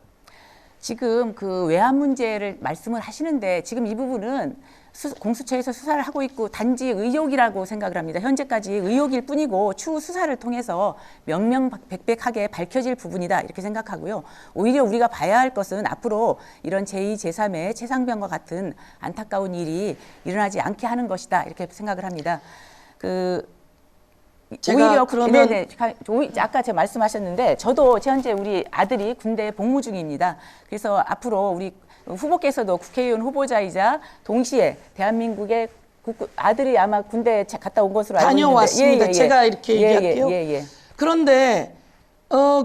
지금 그 외환 문제를 말씀을 하시는데 지금 이 부분은 공수처에서 수사를 하고 있고 단지 의혹이라고 생각을 합니다. 현재까지 의혹일 뿐이고 추후 수사를 통해서 명명백백하게 밝혀질 부분이다 이렇게 생각하고요. 오히려 우리가 봐야 할 것은 앞으로 이런 제2, 제3의 최상병과 같은 안타까운 일이 일어나지 않게 하는 것이다 이렇게 생각을 합니다. 제가 오히려 그러면 네네, 아까 제가 말씀하셨는데 저도 현재 우리 아들이 군대에 복무 중입니다. 그래서 앞으로 우리 후보께서도 국회의원 후보자이자 동시에 대한민국의 아들이 아마 군대에 갔다 온 것으로 알고 있는데 다녀왔습니다. 제가 이렇게 얘기할게요. 그런데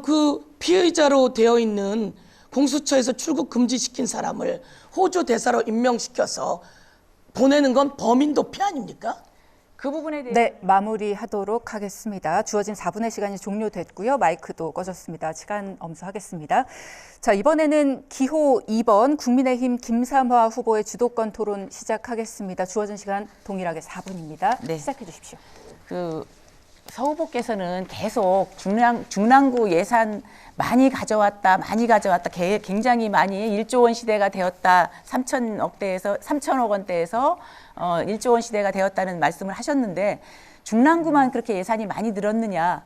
그 피의자로 되어 있는 공수처에서 출국 금지시킨 사람을 호주 대사로 임명시켜서 보내는 건 범인 도피 아닙니까? 그 부분에 대해 네, 마무리하도록 하겠습니다. 주어진 4분의 시간이 종료됐고요. 마이크도 꺼졌습니다. 시간 엄수하겠습니다. 자, 이번에는 기호 2번 국민의힘 김삼화 후보의 주도권 토론 시작하겠습니다. 주어진 시간 동일하게 4분입니다. 네. 시작해 주십시오. 서 후보께서는 계속 중랑구 예산 많이 가져왔다, 굉장히 많이 1조 원 시대가 되었다, 3천억 원대에서 1조 원 시대가 되었다는 말씀을 하셨는데 중랑구만 그렇게 예산이 많이 늘었느냐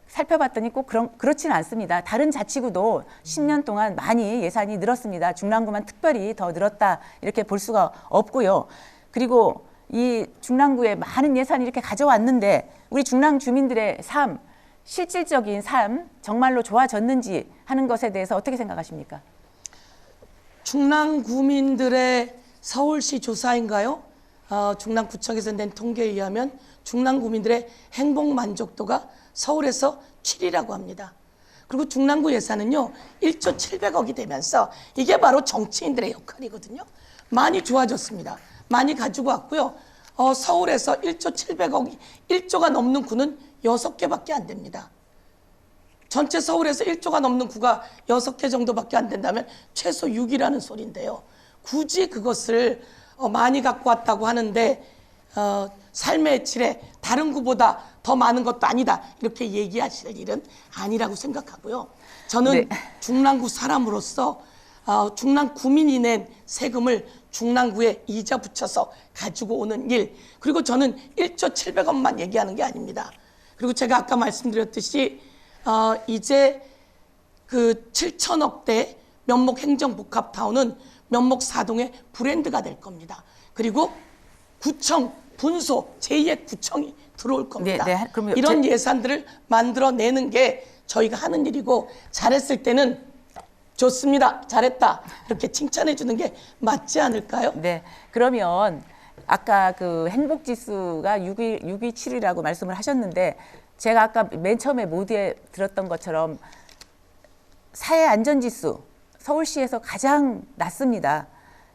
살펴봤더니 꼭 그렇지는 않습니다. 다른 자치구도 10년 동안 많이 예산이 늘었습니다. 중랑구만 특별히 더 늘었다 이렇게 볼 수가 없고요. 그리고 이 중랑구에 많은 예산이 이렇게 가져왔는데 우리 중랑 주민들의 삶, 실질적인 삶 정말로 좋아졌는지 하는 것에 대해서 어떻게 생각하십니까? 중랑구민들의 서울시 조사인가요? 중랑구청에서 낸 통계에 의하면 중랑구민들의 행복 만족도가 서울에서 7위라고 합니다. 그리고 중랑구 예산은요 1조 700억이 되면서 이게 바로 정치인들의 역할이거든요. 많이 좋아졌습니다. 많이 가지고 왔고요. 서울에서 1조 700억이 1조가 넘는 구는 6개밖에 안 됩니다. 전체 서울에서 1조가 넘는 구가 6개 정도밖에 안 된다면 최소 6이라는 소리인데요. 굳이 그것을 많이 갖고 왔다고 하는데 삶의 질에 다른 구보다 더 많은 것도 아니다 이렇게 얘기하실 일은 아니라고 생각하고요. 저는 중랑구 사람으로서 중랑구민이 낸 세금을 중랑구에 이자 붙여서 가지고 오는 일, 그리고 저는 1조 700억만 얘기하는 게 아닙니다. 그리고 제가 아까 말씀드렸듯이 이제 그 7천억대 면목 행정복합타운은 면목 4동의 브랜드가 될 겁니다. 그리고 구청, 분소, 제2의 구청이 들어올 겁니다. 이런 예산들을 만들어내는 게 저희가 하는 일이고 잘했을 때는 좋습니다. 잘했다. 이렇게 칭찬해 주는 게 맞지 않을까요? 네. 그러면 아까 그 행복지수가 6위, 7위라고 말씀을 하셨는데 제가 아까 맨 처음에 모두에 들었던 것처럼 사회안전지수 서울시에서 가장 낮습니다.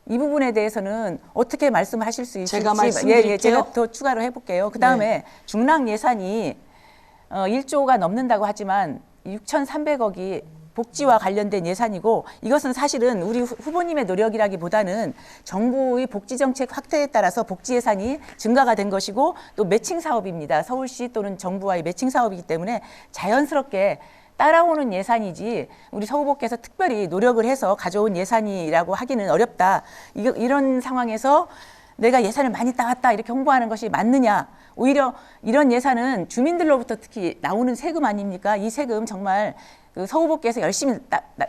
이 부분에 대해서는 어떻게 말씀을 하실 수 있을지 제가 말씀드릴게요. 제가 더 추가로 해볼게요. 그다음에 중랑 예산이 1조가 넘는다고 하지만 6,300억이 복지와 관련된 예산이고 이것은 사실은 우리 후보님의 노력이라기보다는 정부의 복지 정책 확대에 따라서 복지 예산이 증가가 된 것이고 또 매칭 사업입니다. 서울시 또는 정부와의 매칭 사업이기 때문에 자연스럽게 따라오는 예산이지 우리 서 후보께서 특별히 노력을 해서 가져온 예산이라고 하기는 어렵다. 이런 상황에서 내가 예산을 많이 따왔다 이렇게 홍보하는 것이 맞느냐. 오히려 이런 예산은 주민들로부터 특히 나오는 세금 아닙니까? 이 세금 정말 그 서 후보께서 열심히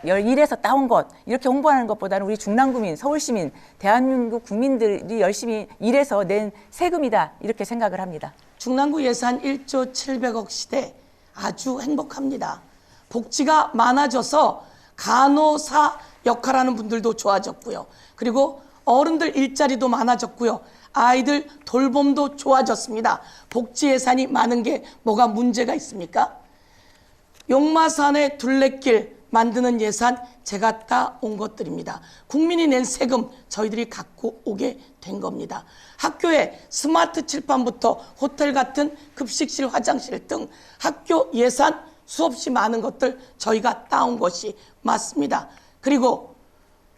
일해서 따온 것 이렇게 홍보하는 것보다는 우리 중랑구민, 서울시민, 대한민국 국민들이 열심히 일해서 낸 세금이다 이렇게 생각을 합니다. 중랑구 예산 1조 700억 시대 아주 행복합니다. 복지가 많아져서 간호사 역할하는 분들도 좋아졌고요. 그리고 어른들 일자리도 많아졌고요. 아이들 돌봄도 좋아졌습니다. 복지 예산이 많은 게 뭐가 문제가 있습니까? 용마산의 둘레길 만드는 예산 제가 따온 것들입니다. 국민이 낸 세금 저희들이 갖고 오게 된 겁니다. 학교에 스마트 칠판부터 호텔 같은 급식실, 화장실 등 학교 예산 수없이 많은 것들 저희가 따온 것이 맞습니다. 그리고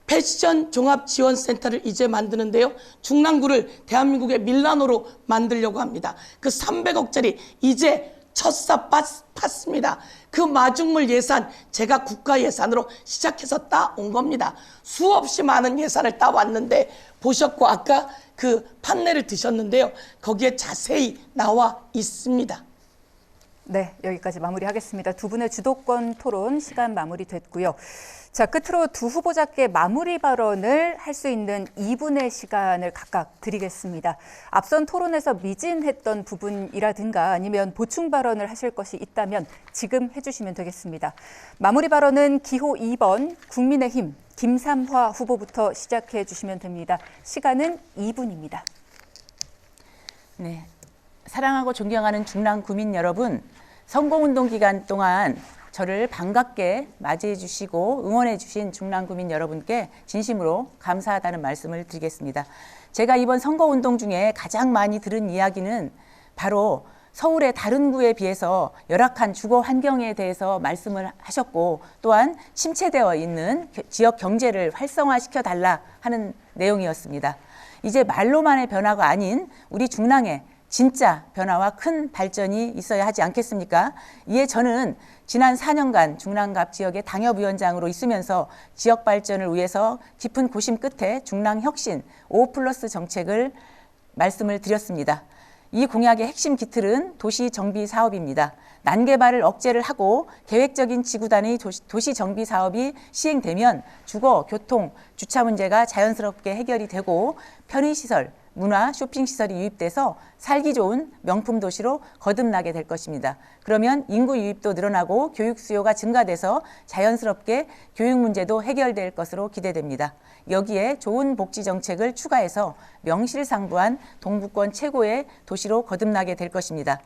패션 종합지원센터를 이제 만드는데요. 중랑구를 대한민국의 밀라노로 만들려고 합니다. 그 300억짜리 이제 첫사 팠습니다. 그 마중물 예산 제가 국가 예산으로 시작해서 따온 겁니다. 수없이 많은 예산을 따왔는데 보셨고 아까 그 판례를 드셨는데요. 거기에 자세히 나와 있습니다. 네, 여기까지 마무리하겠습니다. 두 분의 주도권 토론 시간 마무리됐고요. 자, 끝으로 두 후보자께 마무리 발언을 할 수 있는 2분의 시간을 각각 드리겠습니다. 앞선 토론에서 미진했던 부분이라든가 아니면 보충 발언을 하실 것이 있다면 지금 해주시면 되겠습니다. 마무리 발언은 기호 2번 국민의힘 김삼화 후보부터 시작해 주시면 됩니다. 시간은 2분입니다. 네, 사랑하고 존경하는 중랑 구민 여러분, 선거운동 기간 동안 저를 반갑게 맞이해 주시고 응원해 주신 중랑 구민 여러분께 진심으로 감사하다는 말씀을 드리겠습니다. 제가 이번 선거운동 중에 가장 많이 들은 이야기는 바로 서울의 다른 구에 비해서 열악한 주거 환경에 대해서 말씀을 하셨고 또한 침체되어 있는 지역 경제를 활성화시켜 달라 하는 내용이었습니다. 이제 말로만의 변화가 아닌 우리 중랑의 진짜 변화와 큰 발전이 있어야 하지 않겠습니까? 이에 저는 지난 4년간 중랑갑 지역의 당협위원장으로 있으면서 지역 발전을 위해서 깊은 고심 끝에 중랑혁신 5+ 정책을 말씀을 드렸습니다. 이 공약의 핵심 기틀은 도시 정비 사업입니다. 난개발을 억제를 하고 계획적인 지구 단위 도시 정비 사업이 시행되면 주거, 교통, 주차 문제가 자연스럽게 해결이 되고 편의시설, 문화, 쇼핑시설이 유입돼서 살기 좋은 명품 도시로 거듭나게 될 것입니다. 그러면 인구 유입도 늘어나고 교육 수요가 증가돼서 자연스럽게 교육 문제도 해결될 것으로 기대됩니다. 여기에 좋은 복지 정책을 추가해서 명실상부한 동부권 최고의 도시로 거듭나게 될 것입니다.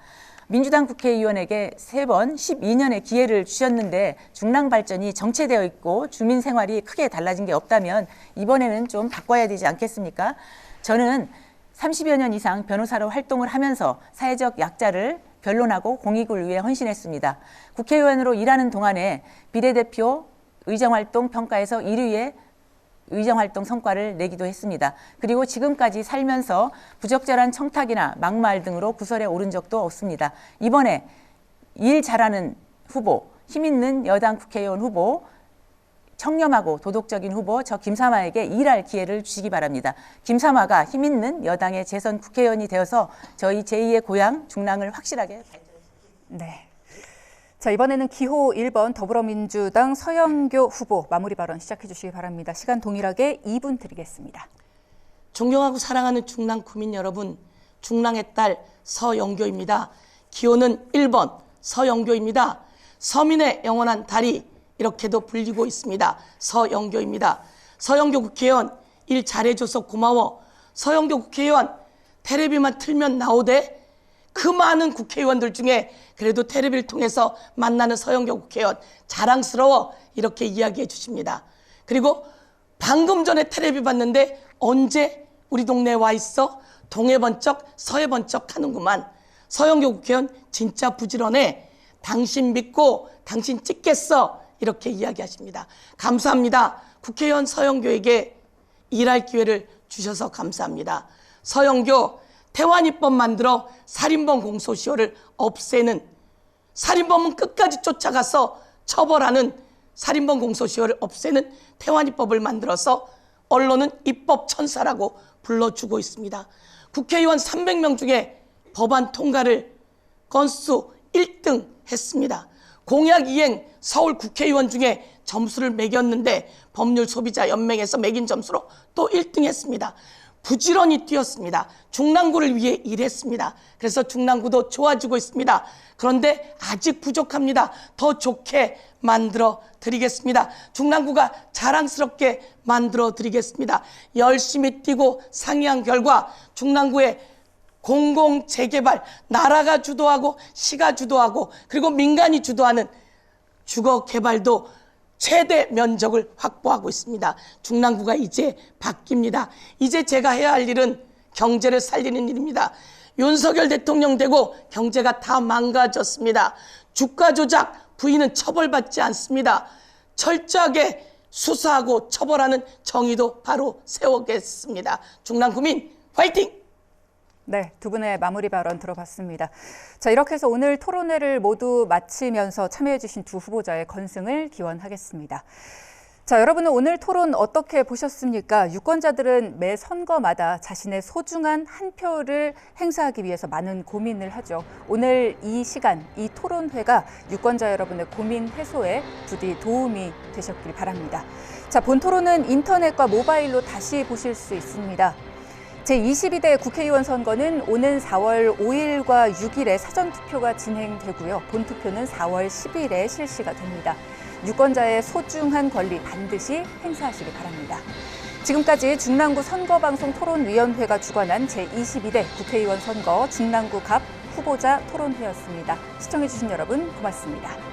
민주당 국회의원에게 3번 12년의 기회를 주셨는데 중랑 발전이 정체되어 있고 주민 생활이 크게 달라진 게 없다면 이번에는 좀 바꿔야 되지 않겠습니까? 저는 30여 년 이상 변호사로 활동을 하면서 사회적 약자를 변론하고 공익을 위해 헌신했습니다. 국회의원으로 일하는 동안에 비례대표 의정활동 평가에서 1위의 의정활동 성과를 내기도 했습니다. 그리고 지금까지 살면서 부적절한 청탁이나 막말 등으로 구설에 오른 적도 없습니다. 이번에 일 잘하는 후보, 힘있는 여당 국회의원 후보, 청렴하고 도덕적인 후보 저 김삼화에게 일할 기회를 주시기 바랍니다. 김삼화가 힘있는 여당의 재선 국회의원이 되어서 저희 제2의 고향 중랑을 확실하게 발전시킵니다. 네. 자, 이번에는 기호 1번 더불어민주당 서영교 후보 마무리 발언 시작해 주시기 바랍니다. 시간 동일하게 2분 드리겠습니다. 존경하고 사랑하는 중랑 구민 여러분, 중랑의 딸 서영교입니다. 기호는 1번 서영교입니다. 서민의 영원한 다리 이렇게도 불리고 있습니다. 서영교입니다. 서영교 국회의원 일 잘해줘서 고마워. 서영교 국회의원 텔레비만 틀면 나오대. 그 많은 국회의원들 중에 그래도 텔레비를 통해서 만나는 서영교 국회의원 자랑스러워 이렇게 이야기해 주십니다. 그리고 방금 전에 텔레비 봤는데 언제 우리 동네에 와 있어? 동해 번쩍 서해 번쩍 하는구만. 서영교 국회의원 진짜 부지런해. 당신 믿고 당신 찍겠어. 이렇게 이야기하십니다. 감사합니다. 국회의원 서영교에게 일할 기회를 주셔서 감사합니다. 서영교 태완이법 만들어 살인범 공소시효를 없애는, 살인범은 끝까지 쫓아가서 처벌하는 살인범 공소시효를 없애는 태완이법을 만들어서 언론은 입법 천사라고 불러주고 있습니다. 국회의원 300명 중에 법안 통과를 건수 1등 했습니다. 공약 이행 서울 국회의원 중에 점수를 매겼는데 법률 소비자 연맹에서 매긴 점수로 또 1등 했습니다. 부지런히 뛰었습니다. 중랑구를 위해 일했습니다. 그래서 중랑구도 좋아지고 있습니다. 그런데 아직 부족합니다. 더 좋게 만들어 드리겠습니다. 중랑구가 자랑스럽게 만들어 드리겠습니다. 열심히 뛰고 상의한 결과 중랑구의 공공 재개발, 나라가 주도하고 시가 주도하고 그리고 민간이 주도하는 주거 개발도 최대 면적을 확보하고 있습니다. 중랑구가 이제 바뀝니다. 이제 제가 해야 할 일은 경제를 살리는 일입니다. 윤석열 대통령 되고 경제가 다 망가졌습니다. 주가 조작 부인은 처벌받지 않습니다. 철저하게 수사하고 처벌하는 정의도 바로 세우겠습니다. 중랑구민 화이팅! 네, 두 분의 마무리 발언 들어봤습니다. 자, 이렇게 해서 오늘 토론회를 모두 마치면서 참여해주신 두 후보자의 건승을 기원하겠습니다. 자, 여러분은 오늘 토론 어떻게 보셨습니까? 유권자들은 매 선거마다 자신의 소중한 한 표를 행사하기 위해서 많은 고민을 하죠. 오늘 이 시간, 이 토론회가 유권자 여러분의 고민 해소에 부디 도움이 되셨길 바랍니다. 자, 본 토론은 인터넷과 모바일로 다시 보실 수 있습니다. 제22대 국회의원 선거는 오는 4월 5일과 6일에 사전투표가 진행되고요. 본투표는 4월 10일에 실시가 됩니다. 유권자의 소중한 권리 반드시 행사하시기 바랍니다. 지금까지 중랑구 선거방송 토론위원회가 주관한 제22대 국회의원 선거 중랑구 갑 후보자 토론회였습니다. 시청해주신 여러분 고맙습니다.